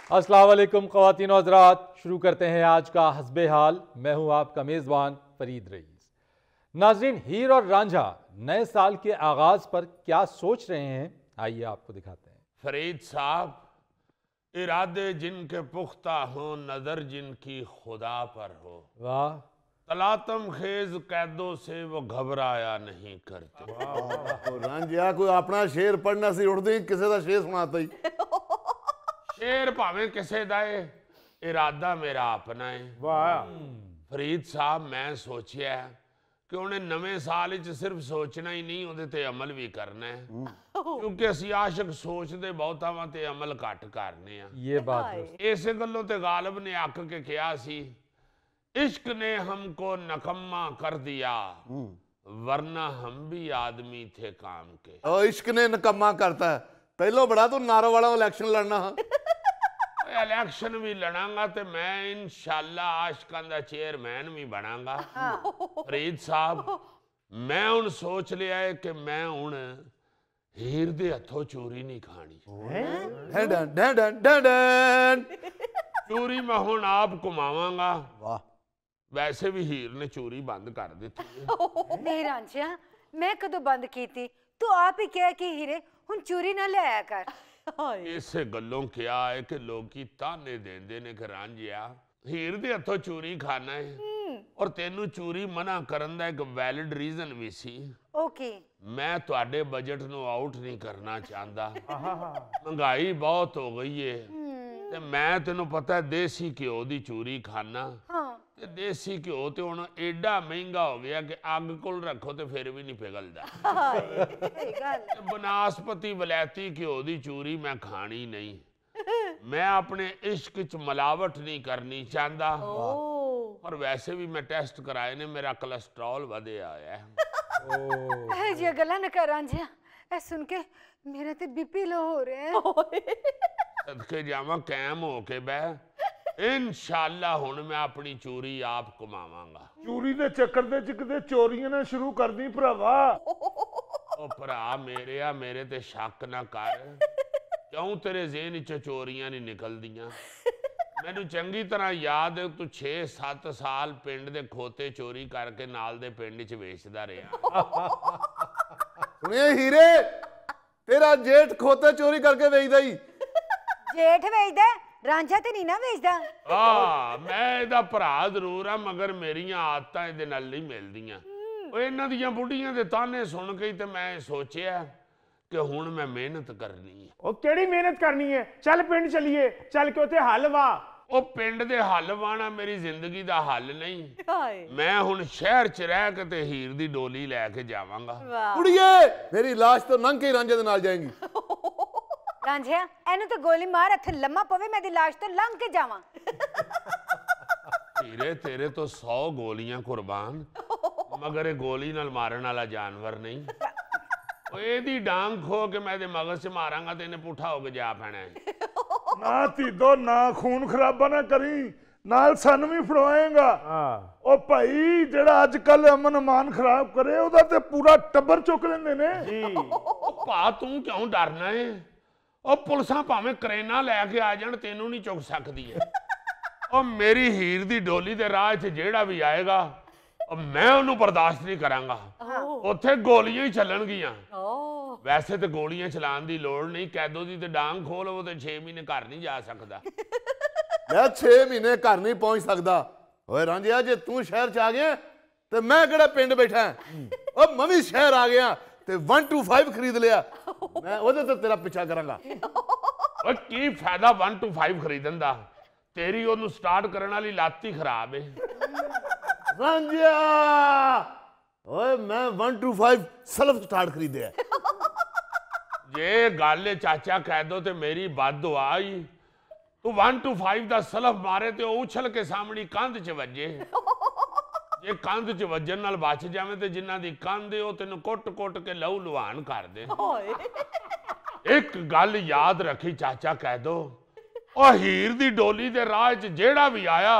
अस्सलाम वालेकुम ख़वातीन और हज़रात, शुरू करते हैं आज का हस्बे हाल। मैं हूं आपका मेज़बान फरीद रईस। नाज़रीन, हीर और रांझा नए साल के आगाज़ पर क्या सोच रहे हैं, आइए आपको दिखाते हैं। फरीद साहब, इरादे जिनके पुख्ता हो, नजर जिनकी खुदा पर हो, वाह। तलातम खेज कैदों से वो घबराया नहीं करते। रांझिया कोई अपना शेर पढ़ना सी उठदी किसी का शेर सुनाता ही। शेर भावें किसे दा है, इरादा मेरा अपना है। वाह। फरीद साहब, मैं सोचिया कि उन्हें नवे साल च सिर्फ सोचना ही नहीं, उहदे ते अमल भी करना है, क्योंकि असी आशिक सोचते बहुता वा ते अमल घट करने आ। ये बात है। इस गलों ते गालिब ने आख के कहा सी, इश्क ने हमको नकम्मा कर दिया, वरना हम भी आदमी थे काम के। ओ इश्क ने नकम्मा करता है। पहलो बड़ा तो नारो वाला इलेक्शन लड़ना। हाँ, इलेक्शन भी लड़ांगा तो मैं इंशाल्लाह आशिकां दा चेयरमैन भी बनांगा। फरीद साहब, मैं हुण सोच लिया है कि मैं हुण हीर दे हथों चोरी नहीं खानी। Done done done done done. चोरी मैं हुण आप घुमावांगा। वाह। वैसे भी हीर ने चोरी बंद कर दी थी। नहीं रांझिया, मैं कदों बंद की थी? तू आप ही कह कि हीरे हुण चोरी ना लिया कर। इसे गलों क्या है कि लोग की ताने देंदे ने कि रांझिया हीर दे हथों चोरी खाना है, और तेनू चोरी मना करन दा एक वैलिड रीजन भी सी। ओके। मैं तुहाडे बजट नू आउट नहीं करना चाहता। महंगाई बहुत हो गई है, ते मैं तेनू पता है देसी घ्यो दी चोरी खाना। ते देसी घ्यो ते हुण एडा महंगा हो गया कि अग कोल रखो ते फिर भी नहीं पिघलदा। ते बनास्पति वलैती घ्यो दी चोरी मैं खानी नहीं। मैं अपने इश्क च मिलावट नहीं करनी चाहता। और वैसे भी मैं टेस्ट कराए ने, मेरा कोलेस्ट्रॉल वधे आया है। ये गला न कर रांझिया, ऐ सुन के मेरा ते बीपी लो हो रहा है। सदके जावा कैम हो के बह, इंशाअल्लाह हुण मैं अपनी चोरी आप कमावांगा। चोरी दे चक्कर दे च किते चोरियां ना शुरू कर दी भरावा। ओ भरा मेरे आ, मेरे ते शक ना कर। क्यों तेरे ज़हन च चोरियां नहीं निकलदियां? मैनू चंगी तरह याद है, तू 6-7 साल पिंड दे खोते चोरी करके नाल दे पिंड च वेचदा रहा। सुनिए हीरे, तेरा जेठ खोते चोरी करके बेचदा ही। जेठ वेचदा, रांझा ते नहीं ना वेचदा। मैं इहदा भरा जरूर आ, मगर मेरियां आदतां इहदे नाल नहीं मिलदियां। ओ इन्हां दियां बुढ़ियां दे ताने सुन के ते मैं सोचिया कि हुण मैं मेहनत करनी है। ओ केड़ी मेहनत करनी है? चल पिंड चलिए, चल के उते हल वा। ओ पिंड दे हल वाना मेरी जिंदगी दा हल नहीं। मैं हुण शहर च रह के ते हीर दी डोली लैके जावांगा। कुड़िए, मेरी लाश तो नंग के रांझे दे नाल जाएगी। रांझिया, एनू तो गोली मार, इत्थे लम्मा पवे, मैं दी लाश तो लंघ के जावां। हीरे, तेरे तो 100 गोलियां कुर्बान, मगर ये गोली नाल मारन वाला जानवर नहीं। एदी डांग खो के मैं मगज से मारांगा तो इन्हें पुठा होके जा पैना है। ना तीदो ना खून खराबा ना करी, नाल सन भी फड़वाएगा। ओ भाई, जेड़ा अजकल अमन अमान खराब करे ओदा ते पूरा टब्बर चुक लेंदे ने। ओ भा, तू क्यों डरना है? ओ पुलिसां भावें करेना लैके आ जाण, तेनू नहीं चुक सकदी है। ओ मेरी हीर दी डोली दे राह च जेड़ा भी आएगा, मैं उन्हें बर्दाश्त नहीं करांगा। उत्थे गोलियां ही चलणगियां। वैसे तो गोलियां चलाने की लोड़ नहीं, कैदों की तो डांग खोल, वो तो 6 महीने घर नहीं जा सकता। यार 6 महीने घर नहीं पहुंच सकता। ओए रांझिया, जे तू शहर च आ गया ते मैं केड़ा पिंड बैठा है। ओ मैं भी शहर आ गया ते 125 खरीद लिया, मैं ओदे ते तेरा पीछा करांगा। ओ की फायदा 125 खरीदन दा? तेरी ओनू स्टार्ट करने वाली लात ही खराब है। रांझिया, ओए मैं 125 सेल्फ स्टार्ट खरीदे। जे गल चाचा कह दो तो मेरी बद दुआ ही। तू 125 दा सलफ मारे ते उछल के सामने कंध च वजे। जे कंध च वजन नाल बच जावे ते जिन्हां दी कंध है, ओ तैनू कुट-कुट के लहू लुहान कर दे। एक गल याद रखी चाचा कह दो, ओ हीर दी डोली दे राह च जेड़ा भी आया,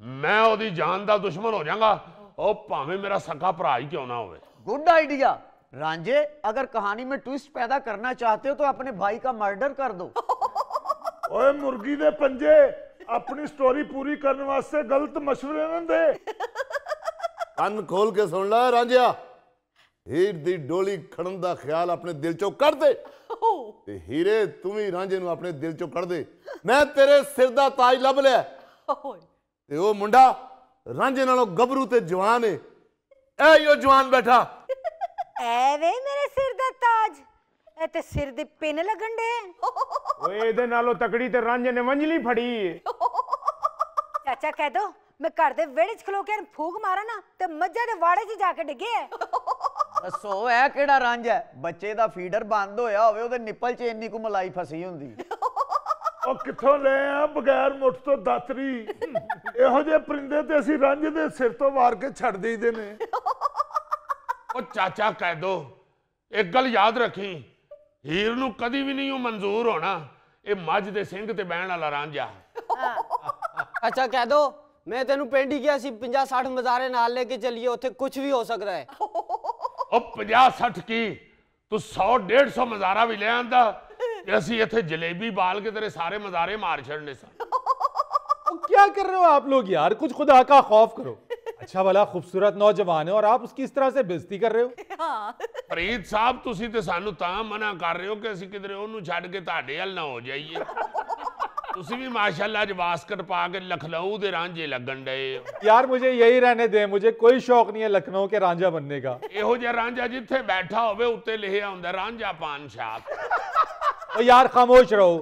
मैं ओदी जान दा दुश्मन हो जाऊंगा, ओ भावें मेरा सका भरा ही क्यों ना होवे। गुड आइडिया रांझे, अगर कहानी में ट्विस्ट पैदा करना चाहते हो तो अपने भाई का मर्डर कर दो। ਓਏ ਮੁਰਗੀ ਦੇ ਪੰਜੇ अपनी स्टोरी पूरी करने वास्ते गलत मशवरे ना दे। ਕੰਨ ਖੋਲ ਕੇ ਸੁਣ ਲੈ ਰਾਂਝਿਆ, ਹੀਰ ਦੀ ਡੋਲੀ ਖੜਨ ਦਾ ਖਿਆਲ ਆਪਣੇ ਦਿਲ ਚੋਂ ਕੱਢ ਦੇ ਤੇ ਹੀਰੇ ਤੂੰ ਵੀ ਰਾਂਝੇ ਨੂੰ ਆਪਣੇ ਦਿਲ ਚੋਂ ਕੱਢ ਦੇ। ਮੈਂ ਤੇਰੇ ਸਿਰ ਦਾ ਤਾਜ ਲੱਭ ਲਿਆ ਤੇ ਉਹ ਮੁੰਡਾ ਰਾਂਝੇ ਨਾਲੋਂ ਗੱਭਰੂ ਤੇ ਜਵਾਨ ਏ। ਐ ਜਵਾਨ ਬੈਠਾ ਐਵੇਂ ਮੇਰੇ ਸਿਰ ਦਾ ਤਾਜ, ਇਹ ਤੇ ਸਿਰ ਦੇ ਪਿੰਨ ਲੱਗਣ ਦੇ। ਓਏ ਇਹਦੇ ਨਾਲੋਂ ਤਕੜੀ ਤੇ ਰਾਂਝੇ ਨੇ ਵੰਜਲੀ ਫੜੀ ਏ। ਚਾਚਾ ਕਹਿ ਦੋ ਮੈਂ ਘਰ ਦੇ ਵਿਹੜੇ 'ਚ ਖਲੋ ਕੇ ਫੂਕ ਮਾਰਾਂ ਨਾ ਤੇ ਮੱਝਾਂ ਦੇ ਵਾੜੇ 'ਚ ਜਾ ਕੇ ਡਿੱਗੇ। ਦੱਸੋ ਇਹ ਕਿਹੜਾ ਰੰਜ ਹੈ? ਬੱਚੇ ਦਾ ਫੀਡਰ ਬੰਦ ਹੋਇਆ ਹੋਵੇ, ਉਹਦੇ ਨਿੱਪਲ 'ਚ ਇੰਨੀ ਕੁ ਮਲਾਈ ਫਸੀ ਹੁੰਦੀ। ਉਹ ਕਿੱਥੋਂ ਲੈ ਆ ਬਗੈਰ ਮੁੱਠ ਤੋਂ ਦਾਤਰੀ? ਇਹੋ ਜਿਹੇ ਪਰਿੰਦੇ ਤੇ ਅਸੀਂ ਰਾਂਝੇ ਦੇ ਸਿਰ ਤੋਂ ਵਾਰ ਕੇ ਛੱਡ ਦੇਈਦੇ ਨੇ। ਉਹ ਚਾਚਾ ਕਹਿ ਦੋ, ਇੱਕ ਗੱਲ ਯਾਦ ਰੱਖੀ, ਹੀਰ ਨੂੰ ਕਦੀ ਵੀ ਨਹੀਂ ਉਹ ਮਨਜ਼ੂਰ ਹੋਣਾ ਇਹ ਮੱਝ ਦੇ ਸਿੰਘ ਤੇ ਬਹਿਣ ਵਾਲਾ ਰਾਂਝਾ। ਅੱਛਾ ਕਹਿ ਦੋ ਮੈਂ ਤੈਨੂੰ ਪਿੰਡ ਹੀ ਗਿਆ ਸੀ 50-60 ਮਜ਼ਾਰੇ ਨਾਲ ਲੈ ਕੇ ਚੱਲੀਏ, ਉੱਥੇ ਕੁਝ ਵੀ ਹੋ ਸਕਦਾ ਹੈ। ਉਹ 50-60 ਕੀ ਤੂੰ 100-150 ਮਜ਼ਾਰਾ ਵੀ ਲੈ ਆਂਦਾ ਤੇ ਅਸੀਂ ਇੱਥੇ ਜलेबी ਬਾਲ ਕੇ ਤੇਰੇ ਸਾਰੇ ਮਜ਼ਾਰੇ ਮਾਰ ਛੱਡਨੇ ਸਨ। क्या कर रहे हो आप लोग यार, कुछ खुदा का खौफ करो। अच्छा भला खूबसूरत नौजवान है और आप उसकी इस तरह से बेइज्जती कर रहे हो। ਫਰੀਦ ਸਾਹਿਬ ਤੁਸੀਂ ਤੇ ਸਾਨੂੰ ਤਾਂ ਮਨਾ ਕਰ ਰਹੇ ਹੋ ਕਿ ਅਸੀਂ ਕਿਧਰੇ ਉਹਨੂੰ ਛੱਡ ਕੇ ਤੁਹਾਡੇ ਵੱਲ ਨਾ ਹੋ ਜਾਈਏ। ਤੁਸੀਂ ਵੀ ਮਾਸ਼ਾਅੱਲਾ ਅੱਜ ਬਾਸਕਟ ਪਾ ਕੇ ਲਖਨਊ ਦੇ ਰਾਂਝੇ ਲੱਗਣ ਡਏ ਹੋ। यार मुझे यही रहने दें, मुझे कोई शौक नहीं है लखनऊ के रांझा बनने का। ਇਹੋ ਜਿਹਾ ਰਾਂਝਾ ਜਿੱਥੇ ਬੈਠਾ ਹੋਵੇ ਉੱਤੇ ਲਿਖਿਆ ਹੁੰਦਾ ਰਾਂਝਾ ਪਾਨ ਸ਼ਾਪ। तो यार खामोश रहो।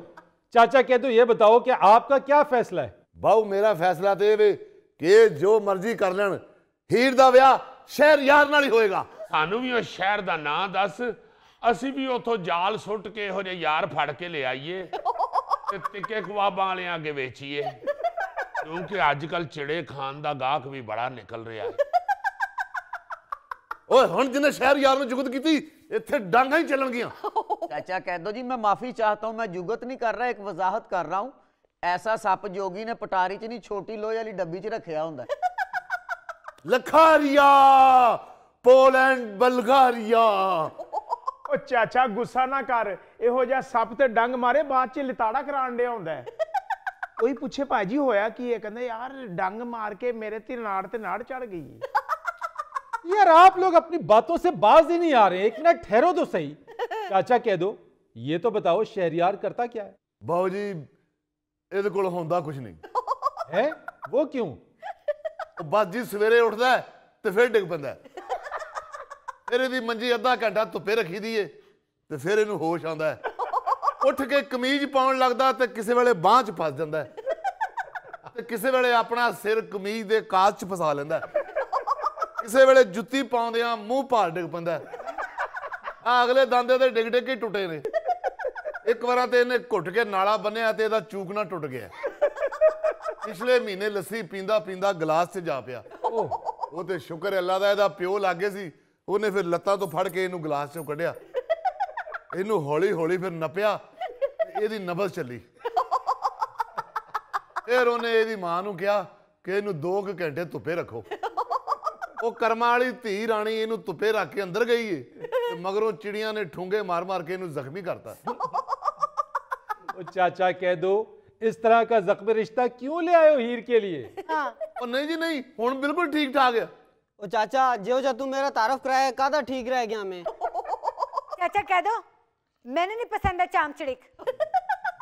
चाचा कह दो ये बताओ कि आपका क्या फैसला है? ਬਾਊ ਮੇਰਾ ਫੈਸਲਾ ਤੇ ਇਹ ਵੇ ਕਿ ਜੋ ਮਰਜ਼ੀ ਕਰ ਲੈਣ, ਹੀਰ ਦਾ ਵਿਆਹ ਸ਼ਹਿਰ ਯਾਰ ਨਾਲ ਹੀ ਹੋਏਗਾ। ਸਾਨੂੰ ਵੀ ਉਹ ਸ਼ਹਿਰ ਦਾ ਨਾਂ ਦੱਸ, ਅਸੀਂ ਵੀ ਉੱਥੋਂ ਜਾਲ ਸੁੱਟ ਕੇ ਇਹੋ ਜਿਹੇ ਯਾਰ ਫੜ ਕੇ ਲੈ ਆਈਏ ਤੇ ਟਿੱਕੇ ਕਬਾਬਾਂ ਵਾਲਿਆਂ ਅੱਗੇ ਵੇਚੀਏ, ਕਿਉਂਕਿ ਅੱਜ ਕੱਲ ਚਿੜੇ ਖਾਨ ਦਾ ਗਾਹਕ ਵੀ ਬੜਾ ਨਿਕਲ ਰਿਹਾ ਹੈ। ਓਏ ਹੁਣ ਜਿਹਨੇ ਸ਼ਹਿਰ ਯਾਰ ਨੂੰ ਜੁਗਤ ਕੀਤੀ ਇੱਥੇ ਡਾਂਗਾਂ ਹੀ ਚੱਲਣਗੀਆਂ। चाचा कह दो जी मैं माफी चाहता हूँ, मैं जुगत नहीं कर रहा, एक वजाहत कर रहा हूँ। ऐसा सप जोगी ने पटारी च नहीं छोटी लोहे वाली डब्बी च रखा होंदा। ਲਖਾਰੀਆ ਪੋਲੈਂਡ ਬਲਗਾਰੀਆ। ਓ ਚਾਚਾ ਗੁੱਸਾ ਨਾ ਕਰ, ਇਹੋ ਜਿਹਾ ਸੱਪ ਤੇ ਡੰਗ ਮਾਰੇ ਬਾਅਦ 'ਚ ਲਿਤਾੜਾ ਕਰਾਉਣ ਡਿਆ ਹੁੰਦਾ ਹੈ। ਕੋਈ ਪੁੱਛੇ ਭਾਜੀ ਹੋਇਆ ਕੀ ਹੈ, ਕਹਿੰਦੇ ਯਾਰ ਡੰਗ ਮਾਰ ਕੇ ਮੇਰੇ ਤੇ ਨਾੜ ਚੜ ਗਈ। यार आप लोग अपनी बातों से बाज ही नहीं आ रहे, एक मिनट ठहरो तो सही। चाचा कह दो ये तो बताओ शहरयार करता क्या है? ਬਾਊ ਜੀ ਇਹਦੇ ਕੋਲ ਹੁੰਦਾ ਕੁਝ ਨਹੀਂ है वो क्यों? ਉਹ ਬਸ ਜੀ ਸਵੇਰੇ ਉੱਠਦਾ ਤੇ ਫਿਰ ਡਿੱਗ ਪੈਂਦਾ, ਫਿਰ ਇਹਦੀ ਮੰਜੀ ਅੱਧਾ ਘੰਟਾ ਧੁੱਪੇ ਰੱਖੀ ਦੀ ਏ ਤੇ ਫਿਰ ਇਹਨੂੰ ਹੋਸ਼ ਆਉਂਦਾ, ਉੱਠ ਕੇ ਕਮੀਜ਼ ਪਾਉਣ ਲੱਗਦਾ ਤੇ ਕਿਸੇ ਵੇਲੇ ਬਾਂਹ 'ਚ ਫਸ ਜਾਂਦਾ ਤੇ ਕਿਸੇ ਵੇਲੇ ਆਪਣਾ ਸਿਰ ਕਮੀਜ਼ ਦੇ ਕਾਜ 'ਚ ਫਸਾ ਲੈਂਦਾ, ਕਿਸੇ ਵੇਲੇ ਜੁੱਤੀ ਪਾਉਂਦਿਆਂ ਮੂੰਹ ਭਾਰ ਡਿੱਗ ਪੈਂਦਾ। ਆ ਅਗਲੇ ਦਾੰਦੇ ਤੇ ਡਿੱਗ ਡਿੱਗ ਕੇ ਟੁੱਟੇ ਨੇ। ਇੱਕ ਵਾਰਾਂ ਤੇ ਇਹਨੇ ਘੁੱਟ ਕੇ ਨਾਲਾ ਬੰਨਿਆ ਤੇ ਇਹਦਾ ਚੂਕਣਾ ਟੁੱਟ ਗਿਆ। ਪਿਛਲੇ ਮਹੀਨੇ ਲੱਸੀ ਪੀਂਦਾ ਪੀਂਦਾ ਗਲਾਸ 'ਚ ਜਾ ਪਿਆ। ਉਹ ਤੇ ਸ਼ੁਕਰ ਅੱਲਾ ਦਾ ਇਹਦਾ ਪਿਓ ਲਾਗੇ ਸੀ, ਉਹਨੇ ਫਿਰ ਲੱਤਾਂ ਤੋਂ ਫੜ ਕੇ ਇਹਨੂੰ ਗਲਾਸ 'ਚੋਂ ਕੱਢਿਆ, ਇਹਨੂੰ ਹੌਲੀ ਹੌਲੀ ਫਿਰ ਨੱਪਿਆ ਤੇ ਇਹਦੀ ਨਬਜ਼ ਚੱਲੀ। ਫਿਰ ਉਹਨੇ ਇਹਦੀ ਮਾਂ ਨੂੰ ਕਿਹਾ ਕਿ ਇਹਨੂੰ 2 ਘੰਟੇ ਧੁੱਪੇ ਰੱਖੋ। ਉਹ ਕਰਮਾਂ ਵਾਲੀ ਧੀ ਰਾਣੀ ਇਹਨੂੰ ਧੁੱਪੇ ਰੱਖ ਕੇ ਅੰਦਰ ਗਈ ਏ ਤੇ ਮਗਰੋਂ ਚਿੜੀਆਂ ਨੇ ਠੂੰਗੇ ਮਾਰ ਮਾਰ ਕੇ ਇਹਨੂੰ ਜ਼ਖਮੀ ਕਰਤਾ। चाचा कह दो इस तरह का जख्मी रिश्ता क्यों ले आए हो हीर के लिए? ਉਹ ਨਹੀਂ ਜੀ नहीं, ਹੁਣ बिल्कुल ठीक ठाक है। ओ चाचा जो तू मेरा तारफ कराया कादा ठीक रह गया मैं। चाचा कह दो मैंने नहीं पसंद है चाम चिड़िक।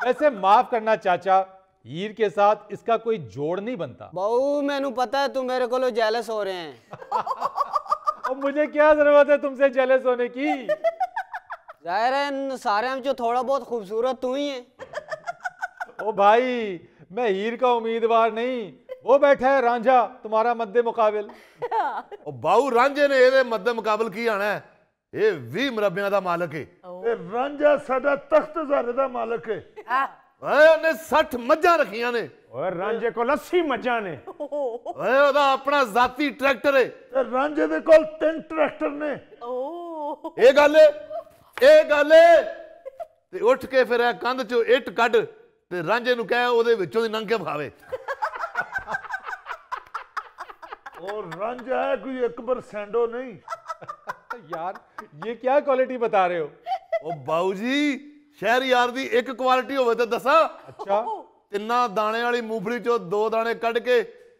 वैसे माफ करना चाचा, हीर के साथ इसका कोई जोड़ नहीं बनता। बहू मैनू पता है तू मेरे को जेलस हो रहे हैं। और मुझे क्या जरूरत है तुमसे जेलस होने की? जाहिर है इन सारे में जो थोड़ा बहुत खूबसूरत तू ही है। ओ भाई मैं हीर का उम्मीदवार नहीं, वो बैठा है रांझा तुम्हारा मद्दे मुकाबिल। ਉਹ ਬਾਊ ਰਾਂਝੇ ਨੇ ਇਹਦੇ ਮੱਦੇ ਮੁਕਾਬਲ ਕੀ ਆਣਾ ਹੈ? ਇਹ 20 ਮਰਬਿਆਂ ਦਾ ਮਾਲਕ ਹੈ ਤੇ ਰਾਂਝਾ ਸਾਡਾ ਤਖਤ ਹਜ਼ਾਰੇ ਦਾ ਮਾਲਕ ਹੈ। ਓਏ ਉਹਨੇ 60 ਮੱਝਾਂ ਰੱਖੀਆਂ ਨੇ। ਓਏ ਰਾਂਝੇ ਕੋਲ 80 ਮੱਝਾਂ ਨੇ। ਓਏ ਉਹਦਾ ਆਪਣਾ ਜ਼ਾਤੀ ਟਰੈਕਟਰ ਹੈ। ਤੇ ਰਾਂਝੇ ਦੇ ਕੋਲ 3 ਟਰੈਕਟਰ ਨੇ। ਇਹ ਗੱਲ ਏ, ਇਹ ਗੱਲ ਏ। ਤੇ ਉੱਠ ਕੇ ਫਿਰ ਇਹ ਕੰਧ 'ਚੋਂ ਇੱਟ ਕੱਢ ਤੇ ਰਾਂਝੇ ਨੂੰ ਕਹਿ ਉਹਦੇ ਵਿੱਚੋਂ ਦੀ ਲੰਘ ਕੇ ਵਿਖਾਵੇ। और रांझा है कोई 1% नहीं। यार ये क्या क्वालिटी बता रहे हो? ਉਹ ਬਾਊ ਜੀ शहर यार दी एक क्वालिटी होवे ते दसा। अच्छा, तिन्ना दाने वाली मूंगफली चो 2 दाने कट के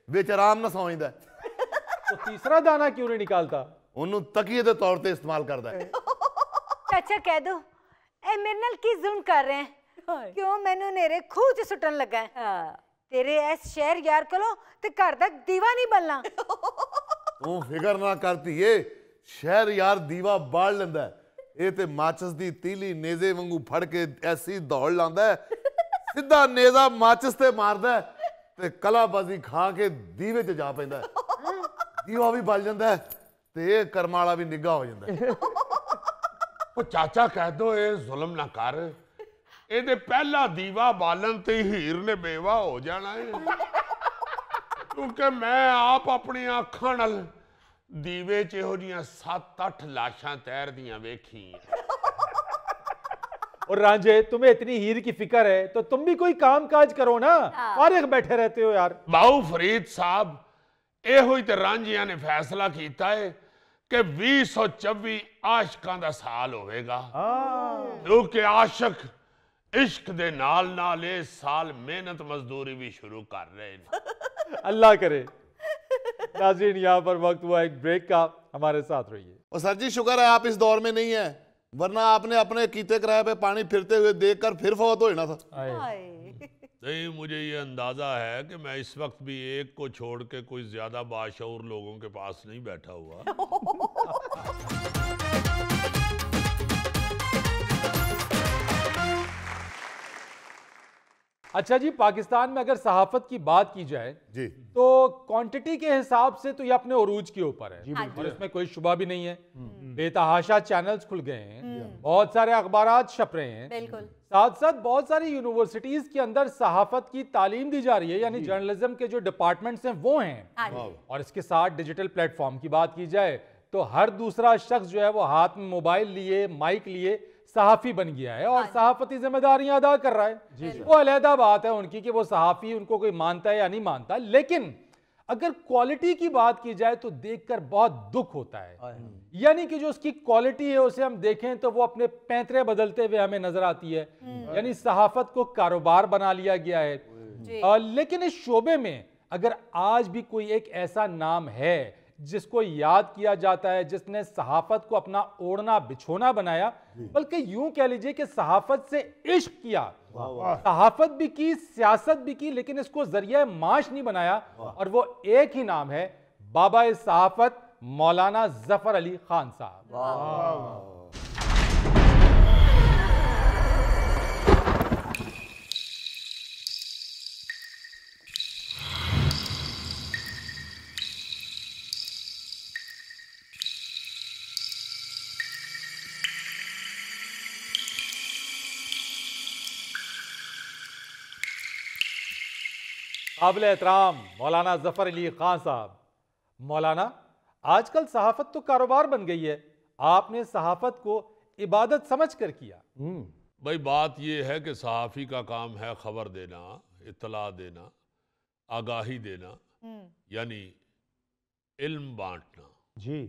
विच आराम ना समझदा, तो तीसरा दाना क्यों नहीं निकालता? ओनू तकिए दे तौर ते इस्तेमाल करदा है। चाचा कह दो ए मेरे नाल की जुल्म कर रहे हैं, क्यों मैनू नेरे खूह च सुटन लगा है? तेरे इस शहर यार कोलों ते घर दा दीवा नहीं बनना। तू फिकर ना करती है, शहर यार दीवा बाल लेंदा है, ये ते माचिस दी तीली नेजे वांगू फड़ के ऐसी दौड़ लांदा है, सीधा नेजा माचिस ते मारदा है ते कलाबाजी खा के दीवे च जा पैंदा है, दीवा भी बल जांदा है ते ये कर्मा वाला भी निगा हो जांदा है। ओ चाचा कह दो ये जुल्म ना कर, ਇਹਦੇ ਪਹਿਲਾ ਦੀਵਾ ਬਾਲਣ ਤੇ ਹੀਰ ਨੇ ਬੇਵਾ ਹੋ ਜਾਣਾ ਹੈ, ਕਿਉਂਕਿ ਮੈਂ ਆਪ ਆਪਣੀਆਂ ਅੱਖਾਂ ਨਾਲ ਦੀਵੇ 'ਚ ਇਹੋ ਜੀਆਂ 7-8 ਲਾਸ਼ਾਂ ਤੈਰਦੀਆਂ ਵੇਖੀਆਂ। और रांझे, तुम्हें इतनी हीर की फिक्र है तो तुम भी कोई काम काज करो ना, फारिग बैठे रहते हो यार। ਬਾਊ ਫਰੀਦ ਸਾਹਿਬ, ਇਹੋ ਹੀ ਤੇ ਰਾਂਝਿਆਂ ਨੇ ਫੈਸਲਾ ਕੀਤਾ ਹੈ ਕਿ 2024 ਆਸ਼ਕਾਂ ਦਾ ਸਾਲ ਹੋਵੇਗਾ, ਕਿਉਂਕਿ ਆਸ਼ਕ इश्क दे नाल नाल इस साल मेहनत मजदूरी भी शुरू कर रहे हैं। अल्लाह करे। नाज़रीन, यहाँ पर वक्त हुआ एक ब्रेक का, हमारे साथ रहिए। और सर जी शुक्र है आप इस दौर में नहीं है, वरना आपने अपने कीते किराए पे पानी फिरते हुए देखकर फिर फौत हो जाना था। नहीं, मुझे ये अंदाजा है कि मैं इस वक्त भी एक को छोड़ के कोई ज्यादा बाशऊर लोगों के पास नहीं बैठा हुआ। अच्छा जी, पाकिस्तान में अगर सहाफत की बात की जाए जी तो क्वांटिटी के हिसाब से तो ये अपने उरूज के ऊपर है और इसमें कोई शुबा भी नहीं है। बेतहाशा चैनल्स खुल गए हैं, बहुत सारे अखबारात छप रहे हैं, साथ साथ बहुत सारी यूनिवर्सिटीज के अंदर सहाफत की तालीम दी जा रही है, यानी जर्नलिज्म के जो डिपार्टमेंट्स हैं वो हैं। और इसके साथ डिजिटल प्लेटफॉर्म की बात की जाए तो हर दूसरा शख्स जो है वो हाथ में मोबाइल लिए, माइक लिए सहाफी बन गया है और सहाफती जिम्मेदारियां अदा कर रहा है। वो अलहदा बात है उनकी कि वो सहाफी उनको कोई मानता है या नहीं मानता, लेकिन अगर क्वालिटी की बात की जाए तो देखकर बहुत दुख होता है। यानी कि जो उसकी क्वालिटी है उसे हम देखें तो वो अपने पैंतरे बदलते हुए हमें नजर आती है, यानी सहाफत को कारोबार बना लिया गया है। लेकिन इस शोबे में अगर आज भी कोई एक ऐसा नाम है जिसको याद किया जाता है, जिसने सहाफत को अपना ओढ़ना बिछोना बनाया, बल्कि यूं कह लीजिए कि सहाफत से इश्क किया, सहाफत भी की, सियासत भी की, लेकिन इसको जरिया माश नहीं बनाया, और वो एक ही नाम है, बाबा सहाफत मौलाना जफर अली खान साहब। काबिल एहतराम मौलाना जफर अली खान साहब। मौलाना, आजकल सहाफत तो कारोबार बन गई है, आपने सहाफत को इबादत समझकर किया। भाई बात यह है कि सहाफ़ी का काम है खबर देना, इत्तला देना, आगाही देना, यानी इल्म बांटना जी।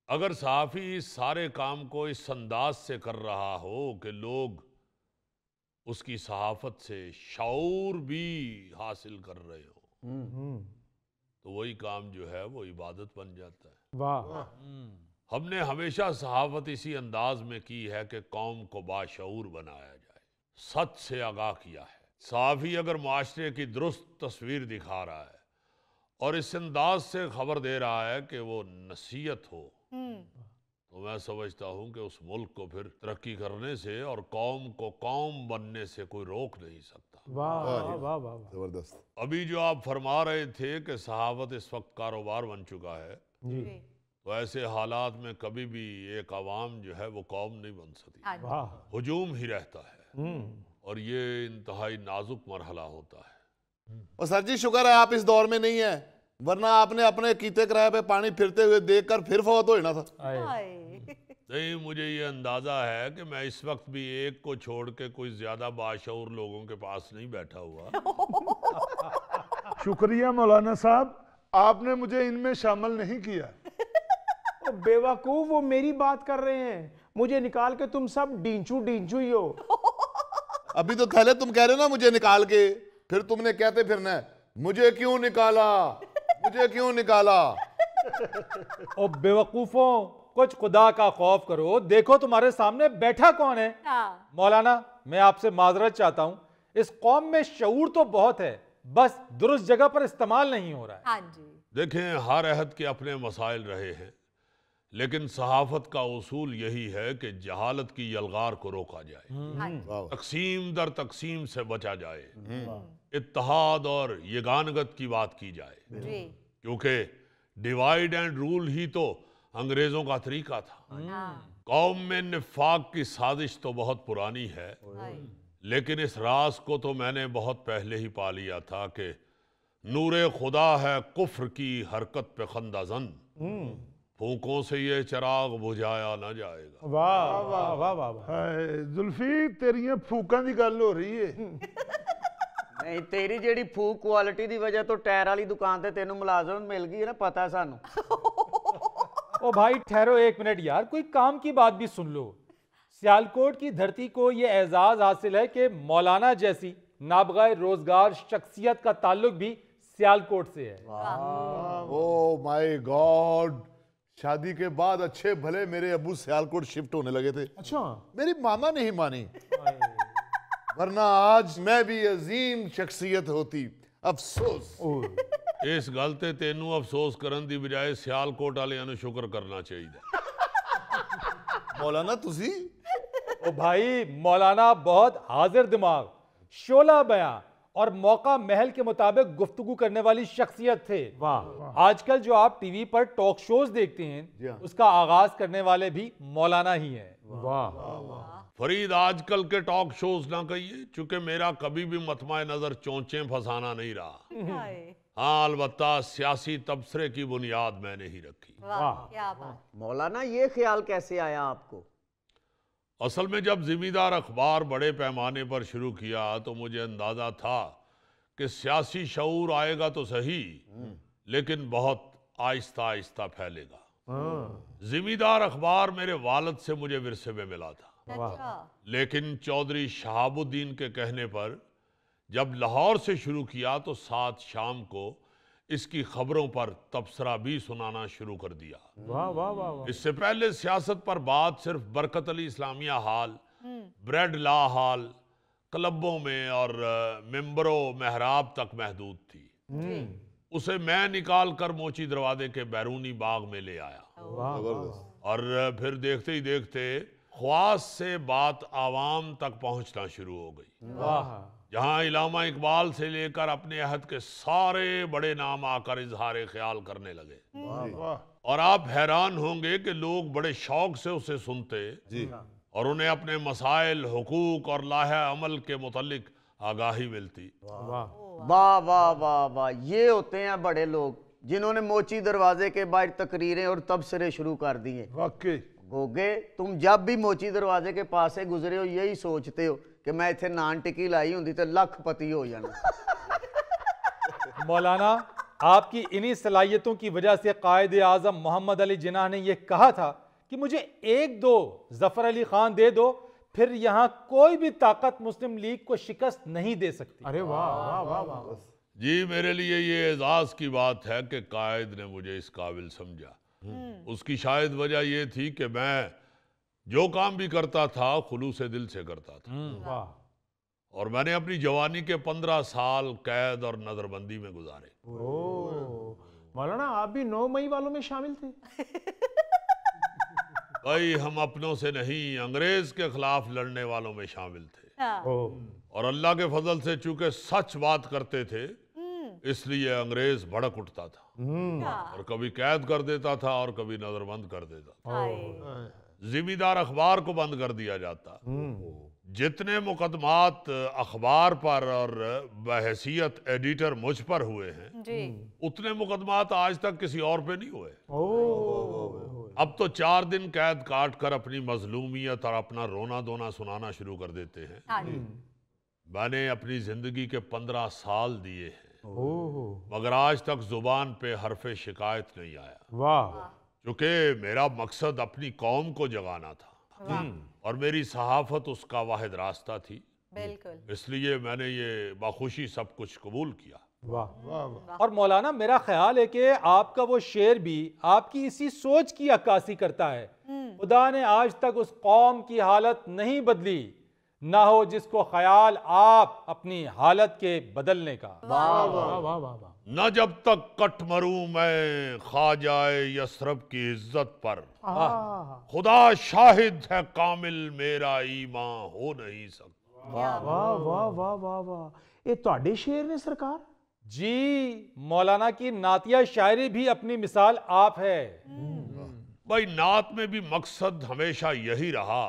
अगर सहाफ़ी इस सारे काम को इस अंदाज से कर रहा हो कि लोग उसकी सहाफत से शऊर भी हासिल कर रहे हो, तो वही काम जो है वो इबादत बन जाता है। वाह। हमने हमेशा सहाफत इसी अंदाज में की है कि कौम को बाशऊर बनाया जाए, सच से आगाह किया है। सहाफ़ी अगर माशरे की दुरुस्त तस्वीर दिखा रहा है और इस अंदाज से खबर दे रहा है कि वो नसीहत हो, तो मैं समझता हूं कि उस मुल्क को फिर तरक्की करने से और कौम को कौम बनने से कोई रोक नहीं सकता। वाह वाह वाह वाह, जबरदस्त। अभी जो आप फरमा रहे थे कि सहाफत इस वक्त कारोबार बन चुका है, तो ऐसे हालात में कभी भी एक आवाम जो है वो कौम नहीं बन सकती, हुजूम ही रहता है, और ये इंतहाई नाजुक मरहला होता है। और सर जी शुक्र है आप इस दौर में नहीं है, वरना आपने अपने कीते किराए पे पानी फिरते हुए देखकर फिर फौत हो जाना था। नहीं, मुझे ये अंदाजा है कि मैं इस वक्त भी एक को छोड़ के कोई ज्यादा बाशऊर लोगों के पास नहीं बैठा हुआ। शुक्रिया मौलाना साहब, आपने मुझे इनमें शामिल नहीं किया। बेवकूफ, वो मेरी बात कर रहे हैं। मुझे निकाल के तुम सब डींचू डींचू ही हो। अभी तो पहले तुम कह रहे हो ना मुझे निकाल के, फिर तुमने कहते फिरना है मुझे क्यों निकाला, मुझे क्यों निकाला। ओ बेवकूफों, कुछ खुदा का खौफ करो, देखो तुम्हारे सामने बैठा कौन है। मौलाना, मैं आपसे माजरत चाहता हूं, इस कौम में शऊर तो बहुत है, बस दुरुस्त जगह पर इस्तेमाल नहीं हो रहा है। हाँ जी। देखें, हर अहद के अपने मसाइल रहे हैं, लेकिन सहाफत का उसूल यही है कि जहालत की यलगार को रोका जाए, तकसीम दर तकसीम से बचा जाए, इत्तेहाद और यगानगत की बात की जाए, क्योंकि डिवाइड एंड रूल ही तो अंग्रेजों का तरीका था। कौम में निफाक की साजिश तो बहुत पुरानी है, लेकिन इस राज को तो मैंने बहुत पहले ही पा लिया था कि नूरे खुदा है कुफ्र की हरकत पे खंदाजन, फूकों से ये चिराग बुझाया ना जाएगा। वाह वाह वाह वाह वाह। हाय जुल्फी, तेरियां फूकां दी गल हो रही है। नहीं, तेरी जेड़ी फूक क्वालिटी दी वजह तो टायर वाली दुकान ते तेनू मुलाजमत मिल गई है ना, पता है सानू। ओ भाई ठहरो एक मिनट यार, कोई काम की बात भी सुन लो। सियालकोट की धरती को यह एजाज हासिल है कि मौलाना जैसी नाबगाए रोजगार शख्सियत का ताल्लुक भी सियालकोट से है। ओ माय गॉड, शादी के बाद अच्छे भले मेरे अब्बू सियालकोट शिफ्ट होने लगे थे। अच्छा, मेरी मामा नहीं मानी, वरना आज मैं भी अजीम शख्सियत होती। अफसोस। इस गल ते तेनू अफसोस करन दी बजाय सियालकोट वालियां नू शुक्र करना चाहिए। मौलाना तुसी ओ भाई, मौलाना बहुत हाजिर दिमाग, शोला बयां और मौका महल के मुताबिक गुफ्तगू करने वाली शख्सियत थे। वाह। आजकल जो आप टीवी पर टॉक शोज देखते हैं, उसका आगाज करने वाले भी मौलाना ही हैं। वाह। फरीद, आजकल के टॉक शोज ना कहिए, चूंकि मेरा कभी भी मतमाए नजर चोंचे फंसाना नहीं रहा। हाँ, अलबत्ता सियासी तबसरे की बुनियाद मैंने ही रखी। क्या बात। मौलाना, ये ख्याल कैसे आया आपको? असल में जब जिम्मेदार अखबार बड़े पैमाने पर शुरू किया तो मुझे अंदाजा था कि सियासी शऊर आएगा तो सही, लेकिन बहुत आहिस्ता आहिस्ता फैलेगा। जिम्मेदार अखबार मेरे वालिद से मुझे विरसे में मिला था, लेकिन चौधरी शहाबुद्दीन के कहने पर जब लाहौर से शुरू किया तो 7 शाम को इसकी खबरों पर तबसरा भी सुनाना शुरू कर दिया। वाह वाह वाह। इससे पहले सियासत पर बात सिर्फ बरकत अली इस्लामिया हाल, ब्रेड ला हाल, क्लबों में और मेंबरों महराब तक महदूद थी। उसे मैं निकाल कर मोची दरवाजे के बैरूनी बाग में ले आया, और फिर देखते ही देखते ख्वास से बात आवाम तक पहुंचना शुरू हो गई। वाह। जहां इलामा इकबाल से लेकर अपने अहद के सारे बड़े नाम आकर इजहार ख्याल करने लगे। और आप हैरान होंगे कि लोग बड़े शौक से उसे सुनते और उन्हें अपने मसाइल, हुकूक और लाहे अमल के मुतल्लिक आगाही मिलती। वाह वाह वाह वाह। ये होते हैं बड़े लोग जिन्होंने मोची दरवाजे के बाहर तकरीरें और तबसरे शुरू कर दिए। वाकई गोगे, तुम जब भी मोची दरवाजे के पास से गुजरे हो यही सोचते हो कि मैं इत्थे नान टिक्की लाई होंदी तो लखपति हो जाना। मौलाना, आपकी इन्हीं सलाहियतों की वजह से कायदे आजम मोहम्मद अली जिन्ना ने यह कहा था कि मुझे 1-2 जफर अली खान दे दो, फिर यहां कोई भी ताकत मुस्लिम लीग को शिकस्त नहीं दे सकती। अरे वाह वाह वाह वाह। जी, मेरे लिए ये एजाज की बात है कि कायद ने मुझे इस काबिल समझा। उसकी शायद वजह यह थी कि मैं जो काम भी करता था खुलूस दिल से करता था। और मैंने अपनी जवानी के 15 साल कैद और नजरबंदी में गुजारे। मौलाना, आप भी 9 मई वालों में शामिल थे? भाई, हम अपनों से नहीं अंग्रेज के खिलाफ लड़ने वालों में शामिल थे। और अल्लाह के फजल से चूंकि सच बात करते थे, इसलिए अंग्रेज भड़क उठता था और कभी कैद कर देता था और कभी नजरबंद कर देता था। जिम्मेदार अखबार को बंद कर दिया जाता। जितने मुकदमात अखबार पर और बहैसियत एडिटर मुझ पर हुए हैं, उतने मुकदमात आज तक किसी और पे नहीं हुए। अब तो 4 दिन कैद काट कर अपनी मजलूमियत और अपना रोना धोना सुनाना शुरू कर देते हैं। मैंने अपनी जिंदगी के 15 साल दिए हैं, मगर आज तक जुबान पे हरफे शिकायत नहीं आया। वाह। क्योंकि मेरा मकसद अपनी कौम को जगाना था। और मेरी सहाफत उसका वाहिद रास्ता थी, बिल्कुल। इसलिए मैंने ये बाखुशी सब कुछ कबूल किया। वाह। और मौलाना मेरा ख्याल है कि आपका वो शेर भी आपकी इसी सोच की अक्कासी करता है। खुदा ने आज तक उस कौम की हालत नहीं बदली, ना हो जिसको ख्याल आप अपनी हालत के बदलने का। वाह वाह वाह वाह। न जब तक कट मरूं मैं ख्वाजाए यसरब की इज्जत पर, खुदा शाहिद है कामिल मेरा ईमान हो नहीं सकता। वाह वाह वाह वाह वाह वाह। ये ਤੁਹਾਡੇ शेर ने सरकार? जी, मौलाना की नातिया शायरी भी अपनी मिसाल आप है। भाई नात में भी मकसद हमेशा यही रहा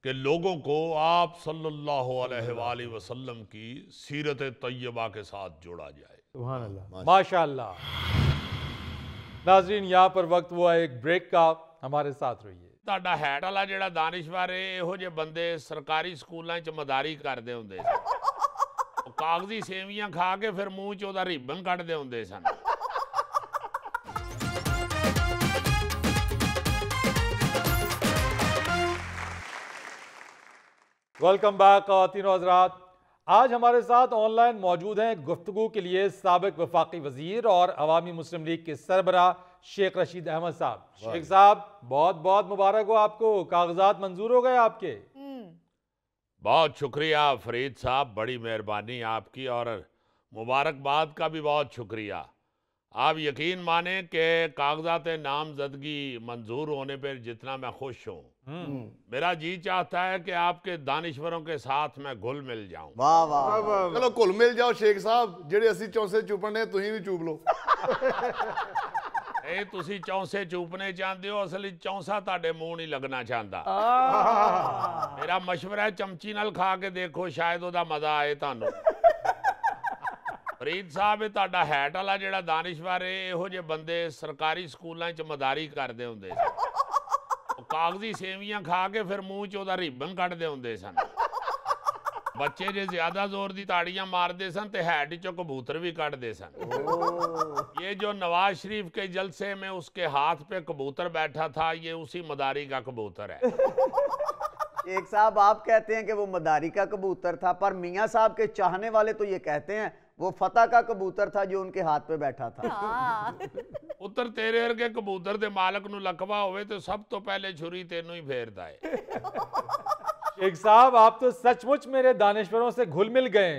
कि लोगों को आप सल्लल्लाहु अलैहि वसल्लम की सीरत तैयबा के साथ जोड़ा जाए। सुभान अल्लाह, माशाअल्लाह। नाजरीन, यहाँ पर वक्त हुआ एक ब्रेक का, हमारे साथ रहिए। ਤੁਹਾਡਾ ਹੈਟ ਵਾਲਾ ਜਿਹੜਾ ਦਾਨਿਸ਼ਵਰ ਹੈ, ਇਹੋ ਜਿਹੇ ਬੰਦੇ ਸਰਕਾਰੀ ਸਕੂਲਾਂ 'ਚ ਮਦਾਰੀ ਕਰਦੇ ਹੁੰਦੇ ਸਨ। ਉਹ ਕਾਗਜ਼ੀ ਸੇਵੀਆਂ ਖਾ ਕੇ ਫਿਰ ਮੂੰਹ 'ਚ ਉਹਦਾ ਰਿਬਨ ਕੱਢਦੇ ਹੁੰਦੇ ਸਨ। वेलकम बैक ख़वातीनो हज़रात। आज हमारे साथ ऑनलाइन मौजूद हैं गुफ्तगू के लिए साबिक वफाकी वजीर और अवामी मुस्लिम लीग के सरबरा शेख रशीद अहमद साहब। शेख साहब, बहुत बहुत मुबारक हो आपको, कागजात मंजूर हो गए आपके। बहुत शुक्रिया फरीद साहब, बड़ी मेहरबानी आपकी, और मुबारकबाद का भी बहुत शुक्रिया। आप यकीन माने कि कागजात नामजदगी मंजूर होने पर जितना मैं खुश हूँ, मेरा जी चाहता है कि आपके दानिश्वरों के साथ मैं घुल मिल जाऊं। वाह वाह। चलो घुल मिल जाओ शेख साहब, जेडे असी चौंसे चुपने तुसीं भी चूप लो। ਇਹ ਤੁਸੀਂ ਚੌਂਸੇ ਚੂਪਨੇ ਚਾਹੁੰਦੇ ਹੋ, ਅਸਲੀ ਚੌਂਸਾ ਤੁਹਾਡੇ ਮੂੰਹ ਨਹੀਂ ਲੱਗਣਾ ਚਾਹੁੰਦਾ। ਮੇਰਾ ਮਸ਼ਵਰਾ ਹੈ ਚਮਚੀ ਨਾਲ ਖਾ ਕੇ ਦੇਖੋ, ਸ਼ਾਇਦ ਉਹਦਾ ਮਜ਼ਾ ਆਏ ਤੁਹਾਨੂੰ। ਫਰੀਦ ਸਾਹਿਬ, ਇਹ ਤੁਹਾਡਾ ਹੈਟ ਵਾਲਾ ਜਿਹੜਾ ਦਾਨਿਸ਼ਵਰ ਹੈ, ਇਹੋ ਜਿਹੇ ਬੰਦੇ ਸਰਕਾਰੀ ਸਕੂਲਾਂ 'ਚ ਮਦਾਰੀ ਕਰਦੇ ਹੁੰਦੇ ਸਨ। ਉਹ ਕਾਗਜ਼ੀ ਸੇਵੀਆਂ ਖਾ ਕੇ ਫਿਰ ਮੂੰਹ 'ਚ ਉਹਦਾ ਰਿਬਨ ਕੱਢਦੇ ਹੁੰਦੇ ਸਨ। बच्चे जे ज्यादा जोर दी ताड़ियां मारते सन ते हैट चो कबूतर भी काटते सन। ये जो नवाज शरीफ के जलसे में उसके हाथ पे कबूतर बैठा था, ये उसी मदारी का कबूतर है। एक साहब, आप कहते हैं कि वो मदारी का कबूतर था, पर मियाँ साहब के चाहने वाले तो ये कहते हैं वो फतह का कबूतर था जो उनके हाथ पे बैठा था। पुत्र तेरे वर्गे कबूतर दे मालक नू लकवा होवे तो सब तो पहले छुरी तेनू ही फेरदा है। शेख साहब, आप तो सचमुच मेरे दानिश्वरों से घुल मिल गए।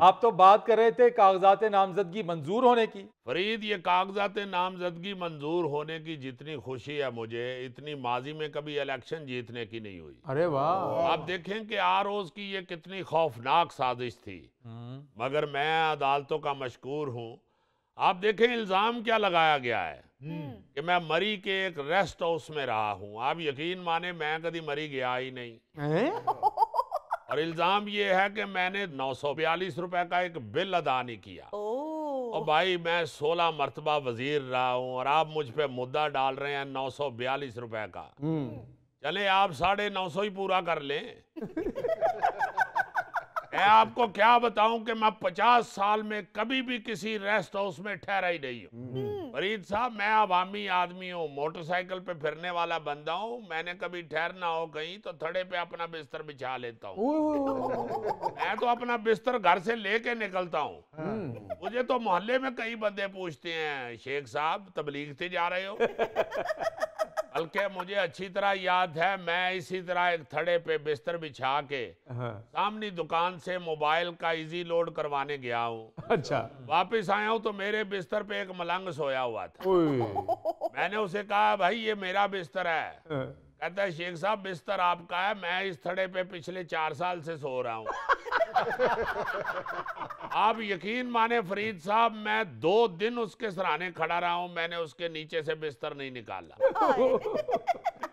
आप तो बात कर रहे थे कागजात नामजदगी मंजूर होने की। फरीद, ये कागजात नामजदगी मंजूर होने की जितनी खुशी है मुझे, इतनी माजी में कभी इलेक्शन जीतने की नहीं हुई। अरे वाह। आप देखें कि आरोज की ये कितनी खौफनाक साजिश थी, मगर मैं अदालतों का मशकूर हूँ। आप देखें इल्जाम क्या लगाया गया है कि मैं मरी के एक रेस्ट हाउस में रहा हूं। आप यकीन माने मैं कभी मरी गया ही नहीं। और इल्जाम ये है कि मैंने 942 रुपए का एक बिल अदा नहीं किया। और भाई, मैं 16 मरतबा वजीर रहा हूं और आप मुझ पे मुद्दा डाल रहे हैं 942 रुपए का। चले आप 950 ही पूरा कर लें। मैं आपको क्या बताऊं कि मैं 50 साल में कभी भी किसी रेस्ट हाउस में ठहरा ही नहीं हूं। फरीद साहब, मैं अवामी आदमी हूं, मोटरसाइकिल पे फिरने वाला बंदा हूं। मैंने कभी ठहरना हो कहीं तो थड़े पे अपना बिस्तर बिछा लेता हूं। मैं तो अपना बिस्तर घर से लेके निकलता हूं। मुझे तो मोहल्ले में कई बंदे पूछते हैं, शेख साहब तबलीग से जा रहे हो? बल्कि मुझे अच्छी तरह याद है, मैं इसी तरह एक थड़े पे बिस्तर बिछा के सामने दुकान से मोबाइल का इजी लोड करवाने गया हूँ। अच्छा। वापस आया हूँ तो मेरे बिस्तर पे एक मलंग सोया हुआ था। मैंने उसे कहा, भाई ये मेरा बिस्तर है। कहता है, शेख साहब बिस्तर आपका है, मैं इस थड़े पे पिछले 4 साल से सो रहा हूँ। आप यकीन माने फरीद साहब, मैं 2 दिन उसके सराहने खड़ा रहा हूं, मैंने उसके नीचे से बिस्तर नहीं निकाला।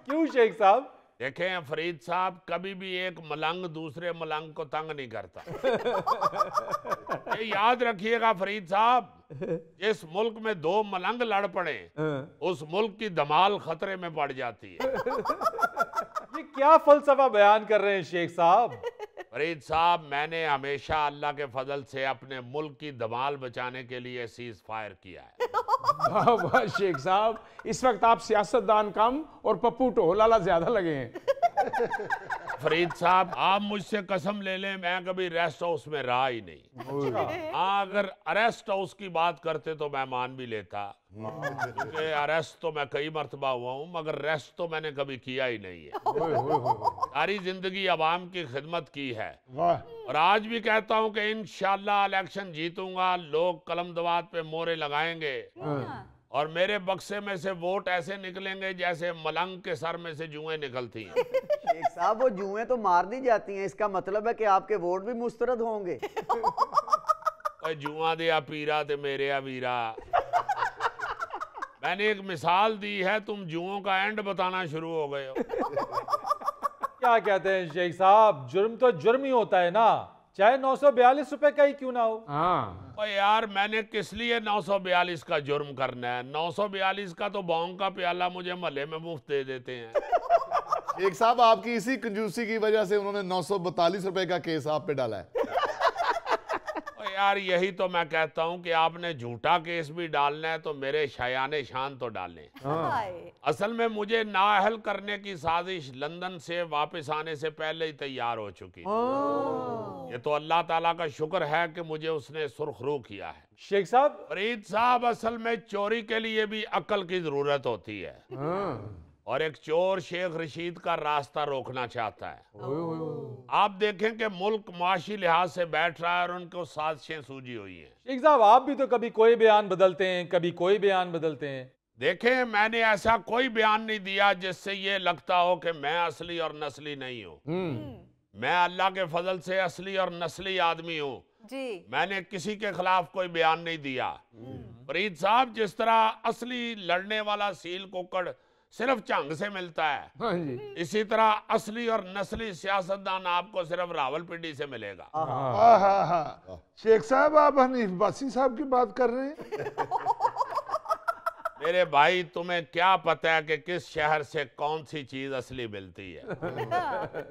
क्यों शेख साहब? देखें फरीद साहब, कभी भी एक मलंग दूसरे मलंग को तंग नहीं करता। ये याद रखिएगा फरीद साहब, जिस मुल्क में 2 मलंग लड़ पड़े उस मुल्क की धमाल खतरे में पड़ जाती है। ये क्या फलसफा बयान कर रहे हैं शेख साहब? फरीद साहब, मैंने हमेशा अल्लाह के फजल से अपने मुल्क की धमाल बचाने के लिए सीज फायर किया है। वाह वाह शेख साहब, इस वक्त आप सियासतदान कम और पप्पू ढोल वाला ज्यादा लगे हैं। फरीद साहब, आप मुझसे कसम ले लें, मैं कभी रेस्ट हाउस में रहा ही नहीं। हाँ, अगर अरेस्ट हाउस की बात करते तो मैं मान भी लेता, क्योंकि अरेस्ट तो मैं कई मरतबा हुआ हूँ, मगर रेस्ट तो मैंने कभी किया ही नहीं है। सारी जिंदगी अवाम की खिदमत की है, और आज भी कहता हूँ कि इंशाल्लाह इलेक्शन जीतूंगा, लोग कलम दवात पे मोहरे लगाएंगे और मेरे बक्से में से वोट ऐसे निकलेंगे जैसे मलंग के सर में से जुएं निकलती हैं। शेख साहब, वो जुएं तो मार दी जाती हैं, इसका मतलब है कि आपके वोट भी मुस्तरद होंगे। जुआ दिया पीरा ते मेरे या वीरा। मैंने एक मिसाल दी है, तुम जुओं का एंड बताना शुरू हो गए हो। क्या कहते हैं शेख साहब, जुर्म तो जुर्म ही होता है ना, चाहे 942 रुपए का ही क्यों ना हो। हाँ यार, मैंने किस लिए 942 का जुर्म करना है? 942 का तो बॉन्ग का प्याला मुझे महल्ले में मुफ्त दे देते हैं। एक साहब, आपकी इसी कंजूसी की वजह से उन्होंने 942 रुपए का केस आप पे डाला है। यार, यही तो मैं कहता हूँ कि आपने झूठा केस भी डालना है तो मेरे शायाने शान तो डालें। असल में मुझे नाअहल करने की साजिश लंदन से वापस आने से पहले ही तैयार हो चुकी थी। ये तो अल्लाह ताला का शुक्र है कि मुझे उसने सुरखरू किया है। शेख साहब, फरीद साहब, असल में चोरी के लिए भी अक्ल की जरूरत होती है, और एक चोर शेख रशीद का रास्ता रोकना चाहता है। आप देखें कि मुल्क माशी लिहाज से बैठ रहा है और उनको साजिशें सूझी हुई हैं। शेख साहब, आप भी तो कभी कोई बयान बदलते हैं, कभी कोई बयान बदलते हैं। देखें, मैंने ऐसा कोई बयान नहीं दिया जिससे ये लगता हो कि मैं असली और नस्ली नहीं हूँ। मैं अल्लाह के फजल से असली और नस्ली आदमी हूँ जी। मैंने किसी के खिलाफ कोई बयान नहीं दिया। फरीद साहब, जिस तरह असली लड़ने वाला सील कुकड़ सिर्फ चंग से मिलता है, हाँ जी, इसी तरह असली और नस्ली सियासतदान आपको सिर्फ रावलपिंडी से मिलेगा। शेख साहब, आप हनीफ बासी साहब की बात कर रहे हैं? मेरे भाई, तुम्हें क्या पता है कि किस शहर से कौन सी चीज असली मिलती है?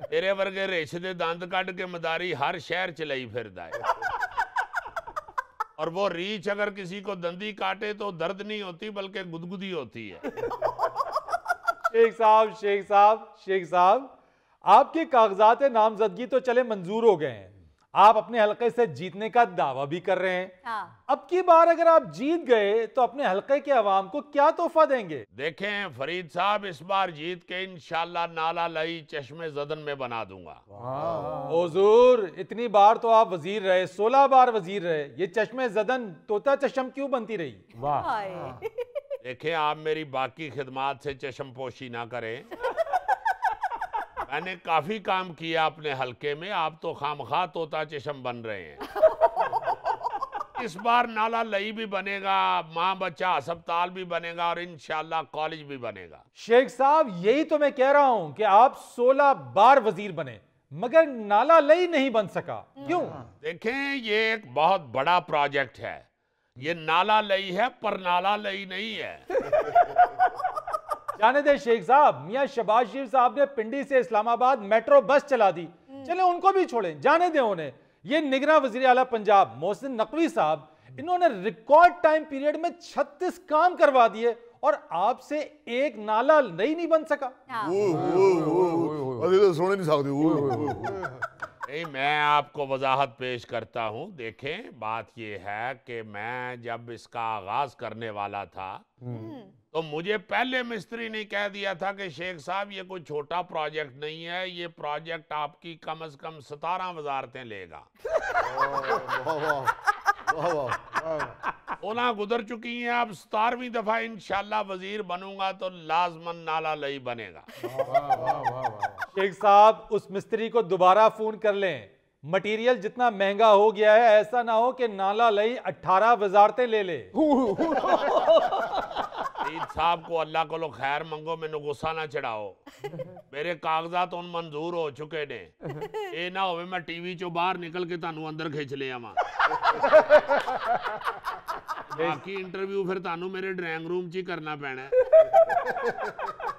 तेरे वर्गे रेशे दे दंद कट के मदारी हर शहर चलाई फिरदा है, और वो रीछ अगर किसी को दंदी काटे तो दर्द नहीं होती बल्कि गुदगुदी होती है। शेख साहब, आपके कागजात नामजदगी तो चले मंजूर हो गए हैं, आप अपने हलके से जीतने का दावा भी कर रहे हैं। हाँ। अब की बार अगर आप जीत गए तो अपने हलके के अवाम को क्या तोहफा देंगे? देखें फरीद साहब, इस बार जीत के इंशाल्लाह नाला लई चश्मे जदन में बना दूंगा। हुजूर, इतनी बार तो आप वजीर रहे, 16 बार वजीर रहे, ये चश्मे जदन तोता चश्म क्यों बनती रही? वाह। देखें, आप मेरी बाकी खिदमात से चश्म पोशी ना करें। मैंने काफी काम किया अपने हलके में, आप तो खामखा तोता चश्म बन रहे हैं। इस बार नाला लई भी बनेगा, माँ बच्चा अस्पताल भी बनेगा, और इंशाल्लाह कॉलेज भी बनेगा। शेख साहब, यही तो मैं कह रहा हूं कि आप 16 बार वजीर बने मगर नाला लई नहीं बन सका, क्यों? देखें, ये एक बहुत बड़ा प्रोजेक्ट है। ये नाला लई है पर नाला लई नहीं है। जाने दे शेख साहब, मियां शहबाज शरीफ साहब ने पिंडी से इस्लामाबाद मेट्रो बस चला दी, चले उनको भी छोड़े, जाने दे उन्हें। ये निगरान वजीर आला पंजाब मोहसिन नकवी साहब, इन्होंने रिकॉर्ड टाइम पीरियड में 36 काम करवा दिए और आपसे एक नाला नहीं बन सका। अभी तो सुन नहीं सकते। नहीं, मैं आपको वजाहत पेश करता हूँ। देखें, बात ये है कि मैं जब इसका आगाज करने वाला था तो मुझे पहले मिस्त्री ने कह दिया था कि शेख साहब, ये कोई छोटा प्रोजेक्ट नहीं है, ये प्रोजेक्ट आपकी कम से कम 17 वजारतें लेगा। 16 गुजर चुकी हैं, अब 17वीं दफा इंशाल्लाह वजीर बनूंगा तो लाजमन नाला लई बनेगा। शेख साहब, उस मिस्त्री को दोबारा फोन कर लें, मटेरियल जितना महंगा हो गया है, ऐसा ना हो कि नाला लई 18 वजारतें ले ले। साहब को अल्लाह को खैर मंगो, मैनू गुस्सा ना चढ़ाओ। मेरे कागजात उन मंजूर हो चुके ने, ये ना होवे मैं टीवी चो बाहर निकल के तानू अंदर खिंच ले आवां। बाकी इंटरव्यू फिर तानू मेरे ड्राइंग रूम च ही करना पैना है।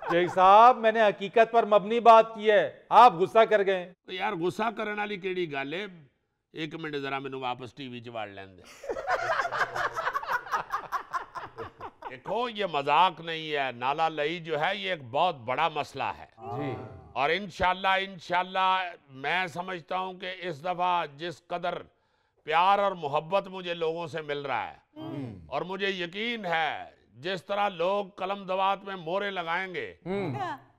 शेख साहब, मैंने हकीकत पर मबनी बात की है, आप गुस्सा कर गए। तो यार, गुस्सा करने वाली केड़ी गल है? एक मिनट जरा मैनू वापस टीवी च वाड़ लैन दे। देखो, ये मजाक नहीं है। नाला लई जो है ये एक बहुत बड़ा मसला है जी। और इंशाल्लाह मैं समझता हूं कि इस दफा जिस कदर प्यार और मोहब्बत मुझे लोगों से मिल रहा है और मुझे यकीन है जिस तरह लोग कलम दवात में मोहरे लगाएंगे,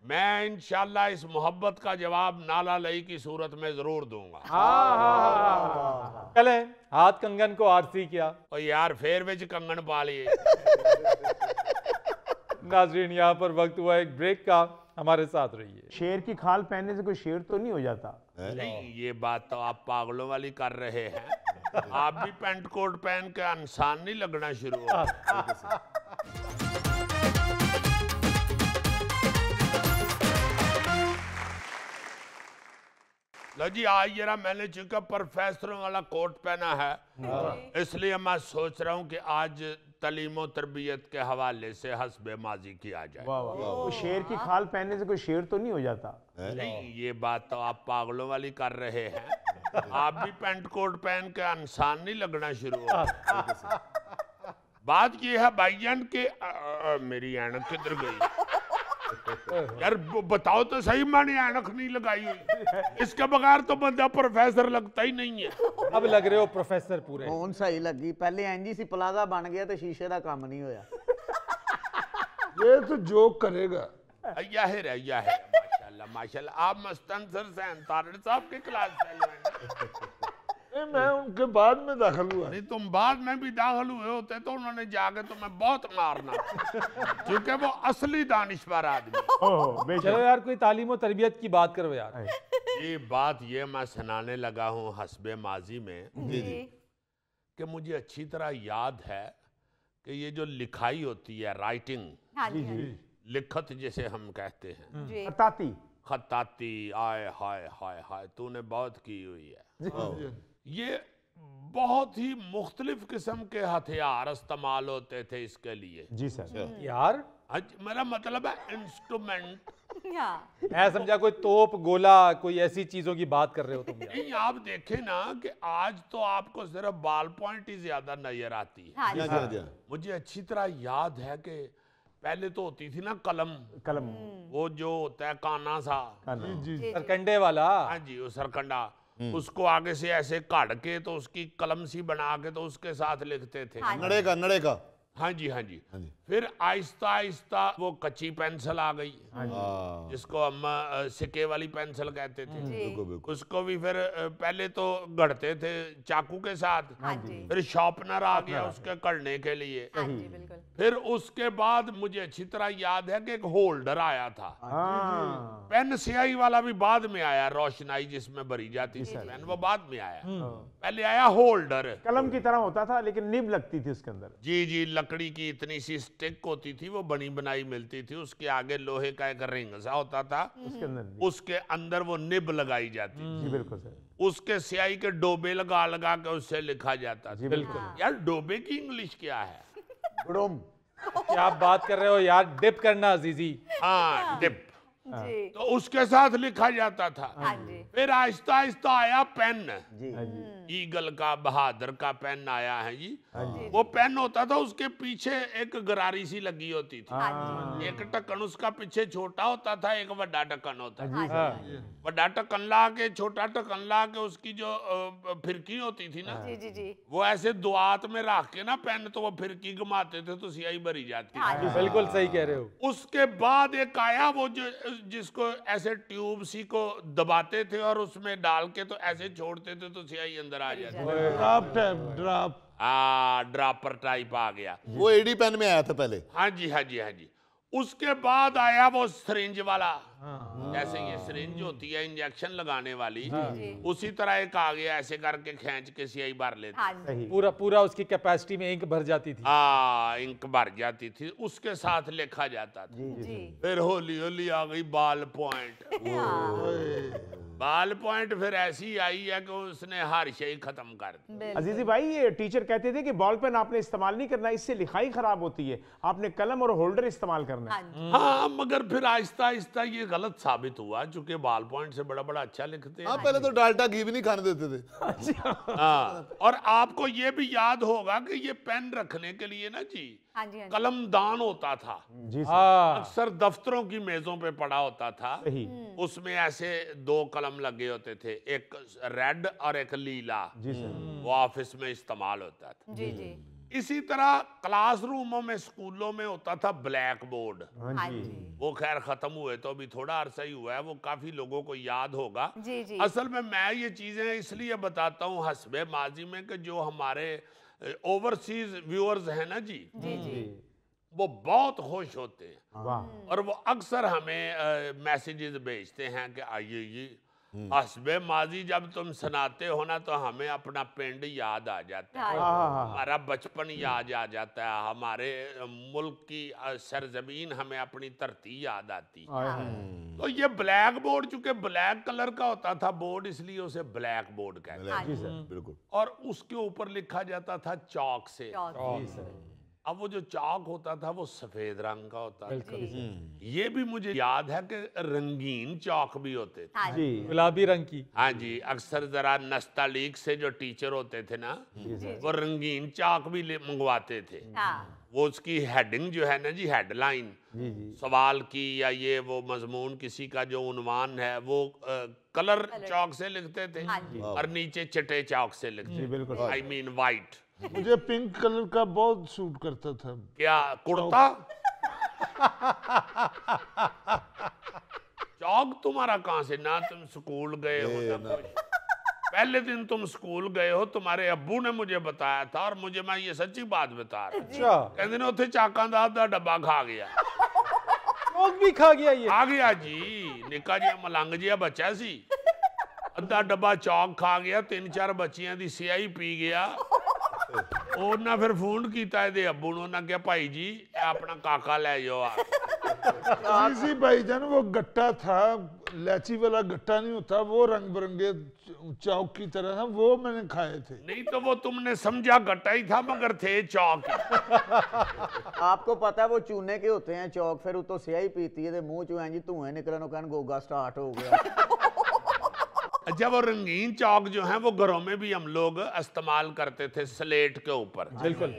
मैं इंशाल्लाह इस मोहब्बत का जवाब नाला लई की सूरत में जरूर दूंगा। चले हाथ कंगन को आरसी किया और यार फेर विच कंगन पा लिए। नाजरीन यहाँ पर वक्त हुआ एक ब्रेक का, हमारे साथ रहिए। शेर की खाल पहनने से कोई शेर तो नहीं हो जाता? नहीं, ये बात तो आप पागलों वाली कर रहे हैं। आप भी पेंट कोट पहन के इंसान नहीं लगना शुरू हो। लो जी, आज जरा मैंने चूंकि प्रोफेसरों वाला कोट पहना है, इसलिए मैं सोच रहा हूँ कि आज तालीम और तरबियत के हवाले से हस्बे माजी किया जाए। तो शेर की खाल पहनने से कोई शेर तो नहीं हो जाता? नहीं, ये बात तो आप पागलों वाली कर रहे हैं। आप भी पेंट कोट पहन के इंसान नहीं लगना शुरू हो। बात ये है भाईजान के मेरी ऐनक किधर गई? यार बताओ तो सही, मैंने ऐनक नहीं लगाई हुई। इसके बगैर तो बंदा प्रोफेसर लगता ही नहीं है। अब लग रहे हो प्रोफेसर पूरे। कौन सही लगी? पहले एनजीसी प्लाजा बन गया तो शीशे का काम नहीं होया। ये तो जोक करेगा। याहिर माशाल्लाह माशाल्लाह। आप मस्तनसर से तारड़ साहब के क्लास फेलो हैं। मैं उनके बाद में दाखिल हुआ। नहीं, तुम बाद में भी दाखिल हुए होते तो उन्होंने जाके तुम्हें बहुत मारना, क्योंकि वो असली दानिश्वर आदमी। चलो यार कोई तालीम और तरबियत की बात करो यार। ये बात ये मैं सुनाने लगा हूँ हस्बे माजी में कि मुझे अच्छी तरह याद है कि ये जो लिखाई होती है, राइटिंग, लिखत जिसे हम कहते हैं, खताती, आय हाय हाय हाय, तूने बहुत की हुई है। ये बहुत ही मुख्तलिफ किस्म के हथियार इस्तेमाल होते थे इसके लिए। जी सर। यार मेरा मतलब है इंस्ट्रूमेंट। मैं समझा कोई तोप, गोला, कोई ऐसी चीजों की बात कर रहे हो तुम यार। नहीं, आप देखें ना कि आज तो आपको सिर्फ बाल पॉइंट ही ज्यादा नजर आती है। मुझे अच्छी तरह याद है कि पहले तो होती थी ना कलम, वो जो होता है काना सा, सरकंडे वाला। हाँ जी, वो सरकंडा, उसको आगे से ऐसे काट के तो उसकी कलम सी बना के तो उसके साथ लिखते थे। नड़े का। हाँ जी। फिर आहिस्ता आहिस्ता वो कच्ची पेंसिल आ गई, जिसको हम सिक्के वाली पेंसिल कहते थे। उसको भी फिर पहले तो गढ़ते थे चाकू के साथ, फिर शार्पनर आ गया उसके कढ़ने के लिए। फिर उसके बाद मुझे अच्छी तरह याद है कि एक होल्डर आया था। पेन स्याही वाला भी बाद में आया, रोशनाई जिसमें भरी जाती थी पेन, वो बाद में आया। पहले आया होल्डर, कलम की तरह होता था लेकिन निब लगती थी उसके अंदर। जी, लकड़ी की इतनी सी स्टिक होती थी, वो बनी बनाई मिलती थी, उसके आगे लोहे का एक रिंग सा होता था, उसके अंदर वो निब लगाई जाती थी। जी बिल्कुल सर। उसके स्याही के डोबे लगा लगा के उससे लिखा जाता था। बिल्कुल। यार डोबे की इंग्लिश क्या है? क्या आप बात कर रहे हो यार? डिप करना अजीजी। हाँ, डिप। तो उसके साथ लिखा जाता था। फिर आहिस्ता आहिस्ता आया पेन, ईगल का, बहादुर का पेन आया है जी। वो पेन होता था, उसके पीछे एक गरारी सी लगी होती थी, एक ढक्कन उसका पीछे छोटा होता था, एक बड़ा ढक्कन होता था। बड़ा ढक्कन ला के, छोटा ढक्कन ला के, उसकी जो फिरकी होती थी ना, वो ऐसे दुआत में रख के ना पेन, तो वो फिरकी घुमाते थे तो स्याही भरी जाती थी। बिल्कुल सही कह रहे हो। उसके बाद एक आया वो जो जिसको ऐसे ट्यूब सी को दबाते थे और उसमें डाल के तो ऐसे छोड़ते थे तो स्याही अंदर आ जाती। ड्रॉपर टाइप आ गया। वो एडी पेन में आया था पहले। हाँ जी। उसके बाद आया वो सिरिंज वाला, जैसे ये सिरिंज होती है इंजेक्शन लगाने वाली, उसी तरह एक आ गया, ऐसे करके खींच के स्याही भर लेते। पूरा उसकी कैपेसिटी में इंक भर जाती थी। इंक भर जाती थी, उसके साथ लिखा जाता था। फिर होली होली आ गई बाल पॉइंट। बाल पॉइंट फिर ऐसी आई है कि उसने हर शे खत्म कर दी। अजीजी भाई, ये टीचर कहते थे कि बॉल पेन आपने इस्तेमाल नहीं करना, इससे लिखाई खराब होती है, आपने कलम और होल्डर इस्तेमाल करना है। हाँ, मगर फिर आहिस्ता आहिस्ता ये गलत साबित हुआ, चूंकि बॉल पॉइंट से बड़ा बड़ा अच्छा लिखते हैं। हाँ, पहले तो डाल्टा घी भी नहीं खाने देते थे। हाँ, और आपको ये भी याद होगा कि ये पेन रखने के लिए ना जी हाँ जी, हाँ जी। कलमदान होता था, जी सर। हाँ, अक्सर दफ्तरों की मेजों पे पड़ा होता था। सही। उसमें ऐसे 2 कलम लगे होते थे, एक रेड और एक लीला। जी सर। वो ऑफिस में इस्तेमाल होता था। जी जी इसी तरह क्लासरूमों में, स्कूलों में होता था ब्लैक बोर्ड। हाँ जी वो खैर खत्म हुए तो अभी थोड़ा अरसा ही हुआ है, वो काफी लोगों को याद होगा। जी जी असल में मैं ये चीजें इसलिए बताता हूँ हस्बे माजी में कि जो हमारे ओवरसीज व्यूअर्स हैं ना जी, जी जी वो बहुत खुश होते हैं वाह। और वो अक्सर हमें मैसेजेस भेजते हैं कि आइए ये हस्बे माजी जब तुम सुनाते हो ना तो हमें अपना पिंड याद आ जाता है, हमारा बचपन याद आ जाता है, हमारे मुल्क की सरजमीन हमें अपनी धरती याद आती है। तो ये ब्लैक बोर्ड, चूंकि ब्लैक कलर का होता था बोर्ड, इसलिए उसे ब्लैक बोर्ड कहते हैं। जी सर, बिल्कुल। और उसके ऊपर लिखा जाता था चौक से। अब वो जो चौक होता था वो सफेद रंग का होता था। ये भी मुझे याद है कि रंगीन चौक भी होते थे। जी। गुलाबी रंग की। हाँ जी, अक्सर जरा नस्तालीक से जो टीचर होते थे ना, वो रंगीन चौक भी मंगवाते थे। वो उसकी हेडिंग जो है ना जी, हेडलाइन सवाल की या ये वो मजमून किसी का जो उन्वान है वो कलर चौक से लिखते थे और नीचे चिट्टे चौक से लिखते थे, आई मीन वाइट। मुझे पिंक कलर का बहुत सूट करता था। क्या कुर्ता? चौक तुम्हारा कहाँ से? ना तुम स्कूल गए हो ना कुछ। पहले दिन तुम स्कूल गए हो, तुम्हारे अब्बू ने मुझे बताया था, और मुझे, मैं ये सच्ची बात बता रहा हूं। अच्छा, कहते ने उत्थे चाकां दा डब्बा खा गया। लोग भी खा गया ये। आ गया जी, निक्का जिहा मलंग जिहा बच्चा सी, अद्धा डब्बा चौक खा गया, 3-4 बच्चियां दी स्याही पी गया। ਉਹਨਾਂ ਫਿਰ ਫੋਨ ਕੀਤਾ ਇਹਦੇ ਅੱਬੂ ਨੂੰ, ਉਹਨਾਂ ਕਿਹਾ ਭਾਈ जी अपना काका ले जाओ आप। जी भाईजान, वो गट्टा था, इलायची वाला गट्टा नहीं होता, वो रंग बिरंगे चौक की तरह था, वो मैंने खाए थे। नहीं तो वो तुमने समझा गट्टा ही था मगर थे चौक। आपको पता है वो चूने के होते हैं चौक, फिर तो स्याही पीती है, मुंह चो जी धुएं निकलन, कहन गोगा स्टार्ट हो गया। अच्छा, वो रंगीन चौक जो है वो घरों में भी हम लोग इस्तेमाल करते थे स्लेट के ऊपर। बिल्कुल।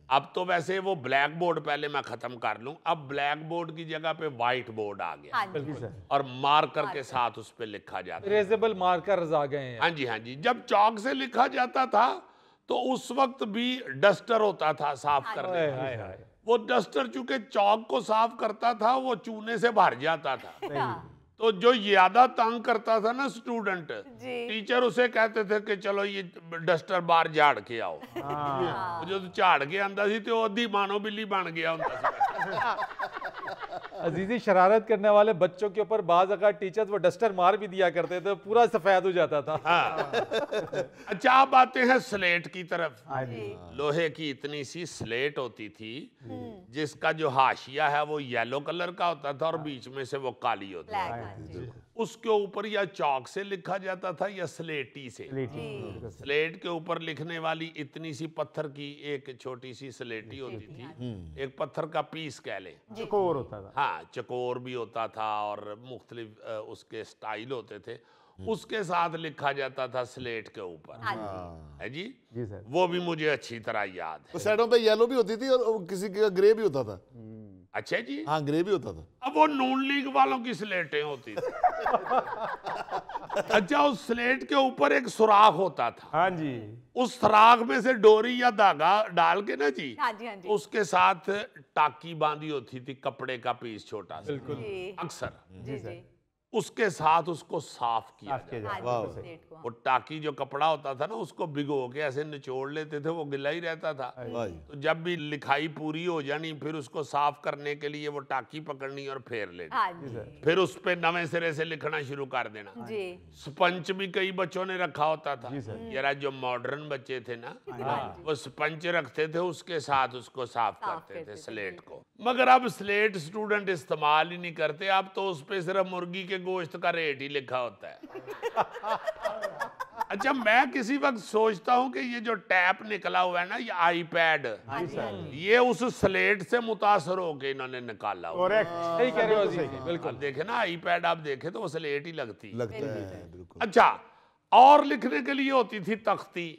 अब तो वैसे वो ब्लैक बोर्ड, पहले मैं खत्म कर लूं, अब ब्लैक बोर्ड की जगह पे व्हाइट बोर्ड आ गया और मार्कर के साथ उस पे लिखा जाता है। इरेजेबल मार्कर्स आ गए हैं। हाँ जी, हाँ जी। जब चौक से लिखा जाता था तो उस वक्त भी डस्टर होता था साफ करने का। वो डस्टर चूंकि चौक को साफ करता था, वो चूने से भर जाता था। तो जो ज्यादा तंग करता था ना स्टूडेंट, टीचर उसे कहते थे कि चलो ये डस्टर बाहर झाड़ के आओ। जो झाड़ के आंदा सी तो अद्धी मानो बिल्ली बन गया होता सी। अजीजी, शरारत करने वाले बच्चों के ऊपर बाज अगर टीचर्स वो डस्टर मार भी दिया करते थे, पूरा सफेद हो जाता था। हाँ। अच्छा, आप आते हैं स्लेट की तरफ। लोहे की इतनी सी स्लेट होती थी जिसका जो हाशिया है वो येलो कलर का होता था और बीच में से वो काली होती थी। उसके ऊपर या चौक से लिखा जाता था या स्लेटी से। स्लेट के ऊपर लिखने वाली इतनी सी पत्थर की एक छोटी सी स्लेटी होती थी, एक पत्थर का पीस कह ले, चकोर होता था। हाँ, चकोर भी होता था और मुख्तलिफ उसके स्टाइल होते थे, उसके साथ लिखा जाता था स्लेट के ऊपर। है जी, जी सर। वो भी मुझे अच्छी तरह याद है। तो साइडों पे येलो भी होती थी और किसी का ग्रे भी होता था। अच्छा जी, हाँ, ग्रे भी होता था। अब वो नून लीग वालों की स्लेटें होती थी। अच्छा, उस स्लेट के ऊपर एक सुराख होता था। हाँ जी। उस सुराख में से डोरी या धागा डाल के ना जी, हाँ जी, हाँ जी। उसके साथ टाकी बांधी होती थी, कपड़े का पीस छोटा सा, अक्सर जी जी उसके साथ उसको साफ किया साफ किया जाता। जाता हाँ था। जी, स्लेट को। वो टाकी जो कपड़ा होता था ना, उसको भिगो के ऐसे निचोड़ लेते थे, वो गिला ही रहता था। तो जब भी लिखाई पूरी हो जानी, फिर उसको साफ करने के लिए वो टाकी पकड़नी और फेर लेनी, हाँ जी फिर उस पे नवे सिरे से लिखना शुरू कर देना। जी स्पंज भी कई बच्चों ने रखा होता था। यार जो मॉडर्न बच्चे थे ना, वो स्पंज रखते थे, उसके साथ उसको साफ करते थे स्लेट को। मगर अब स्लेट स्टूडेंट इस्तेमाल ही नहीं करते, अब तो उस पे सिर्फ मुर्गी के गोश्त का रेट ही लिखा होता है। अच्छा, मैं किसी वक्त सोचता हूँ कि ये जो टैप निकला हुआ है ना, ये आईपैड, ये उस स्लेट से मुतासर होके इन्होंने निकाला हुआ। सही कह रहे हो अजीज जी, बिल्कुल। अब देखे ना आईपैड, आप देखे तो वो स्लेट ही लगती है। बिल्कुल। अच्छा, और लिखने के लिए होती थी तख्ती।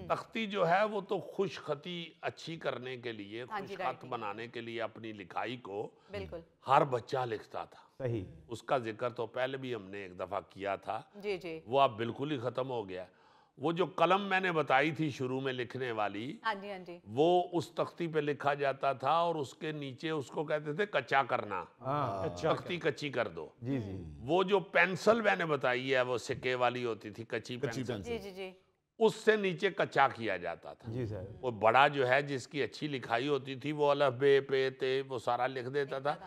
तख्ती जो है वो तो खुश खती अच्छी करने के लिए, खुश खत बनाने के लिए अपनी लिखाई को बिल्कुल हर बच्चा लिखता था। सही। उसका जिक्र तो पहले भी हमने एक दफा किया था। जी जी। वो अब बिल्कुल ही खत्म हो गया। वो जो कलम मैंने बताई थी शुरू में लिखने वाली, हाँ जी हाँ जी, वो उस तख्ती पे लिखा जाता था और उसके नीचे उसको कहते थे कच्चा करना। तख्ती कच्ची कर दो। जी जी। वो जो पेंसिल मैंने बताई है वो सिक्के वाली होती थी, कच्ची पेंसिल, जी जी जी, उससे नीचे कच्चा किया जाता था। जी सर। वो बड़ा जो है जिसकी अच्छी लिखाई होती थी वो अलफ बे पे ते वो सारा लिख देता था।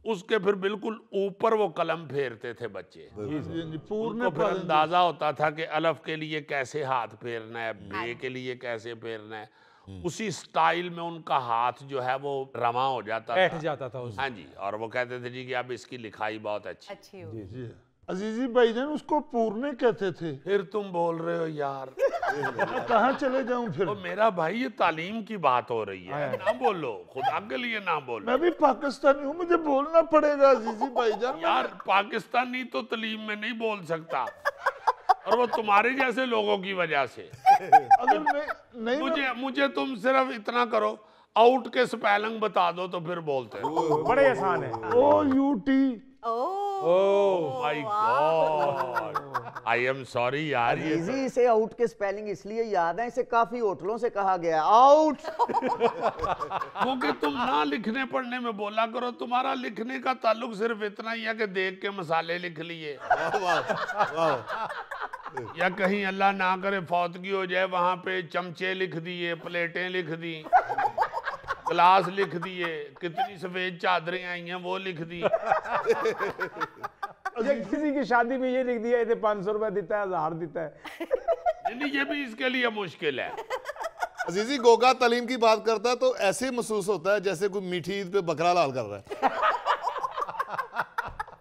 उसके फिर बिल्कुल ऊपर वो कलम फेरते थे बच्चे। पूर्ण उनको फिर अंदाजा होता था कि अलफ के लिए कैसे हाथ फेरना है, बे के लिए कैसे फेरना है। उसी स्टाइल में उनका हाथ जो है वो रमा हो जाता बैठ था। जाता था उसमें। हाँ जी, और वो कहते थे जी कि अब इसकी लिखाई बहुत अच्छी। अच्छी हो। अजीजी भाईजान उसको पूर्णे कहते थे। फिर तुम बोल रहे हो यार। मैं कहाँ चले जाऊं फिर? तो मेरा भाई ये तालीम की बात हो रही है, ना बोलो, खुदा के लिए ना बोलो। मैं भी पाकिस्तानी हूँ, मुझे बोलना पड़ेगा अजीजी भाईजान। यार पाकिस्तानी तो तालीम में नहीं बोल सकता, और वो तुम्हारे जैसे लोगों की वजह से। अगर नहीं मुझे तुम सिर्फ इतना करो, आउट के स्पेलिंग बता दो तो फिर बोलते हैं। बड़े आसान है। OUT। Oh my God, I am sorry यार। ये इजी से आउट के स्पेलिंग इसलिए याद है, इसे काफी होटलों से कहा गया है आउट। क्योंकि तुम ना लिखने पढ़ने में बोला करो, तुम्हारा लिखने का ताल्लुक सिर्फ इतना ही है कि देख के मसाले लिख लिए, या कहीं अल्लाह ना करे फौतगी हो जाए वहां पे चमचे लिख दिए, प्लेटें लिख दी, गिलास लिख दिए, कितनी सफेद चादरें आई हैं वो लिख दी। किसी की शादी में ये लिख दिया इसे 500 रुपए देता है, 1000 देता है। नहीं, ये भी इसके लिए मुश्किल है। अजीजी गोगा तालीम की बात करता है तो ऐसे महसूस होता है जैसे कोई मीठी ईद पे बकरा लाल कर रहा है।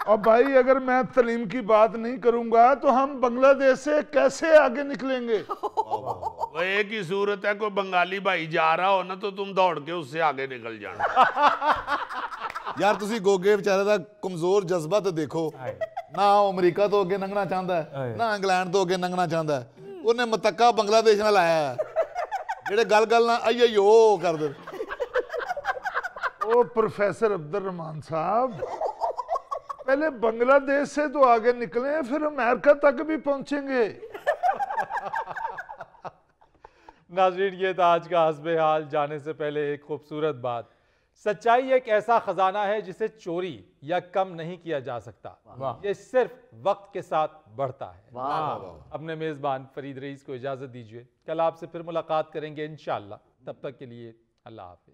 और भाई अगर मैं तालीम की बात नहीं करूंगा तो हम बांग्लादेश से कैसे आगे निकलेंगे? वो एक ही सूरत है, कोई बंगाली भाई जा रहा हो ना तो तुम दौड़ के उससे आगे निकल जाना। यार तुसी गोगे बेचारे दा कमजोर जज्बा तो देखो ना, अमरीका तो अगे लंघना चाहता है ना इंग्लैंड तो अगे लंघना चाहता है, उन्हें मतक्का बांग्लादेश नाल आया है जेड़े गल गल ना आइयो कर दे। ओ प्रोफेसर अब्दुल रहमान साहब, पहले बांग्लादेश से तो आगे निकले फिर अमेरिका तक भी पहुंचेंगे। नाज़रीन, ये था आज का हस्बे हाल। जाने से पहले एक खूबसूरत बात, सच्चाई एक ऐसा खजाना है जिसे चोरी या कम नहीं किया जा सकता, ये सिर्फ वक्त के साथ बढ़ता है। अपने मेज़बान फरीद रईस को इजाज़त दीजिए, कल आपसे फिर मुलाकात करेंगे इंशाअल्लाह। तब तक के लिए अल्लाह हाफिज।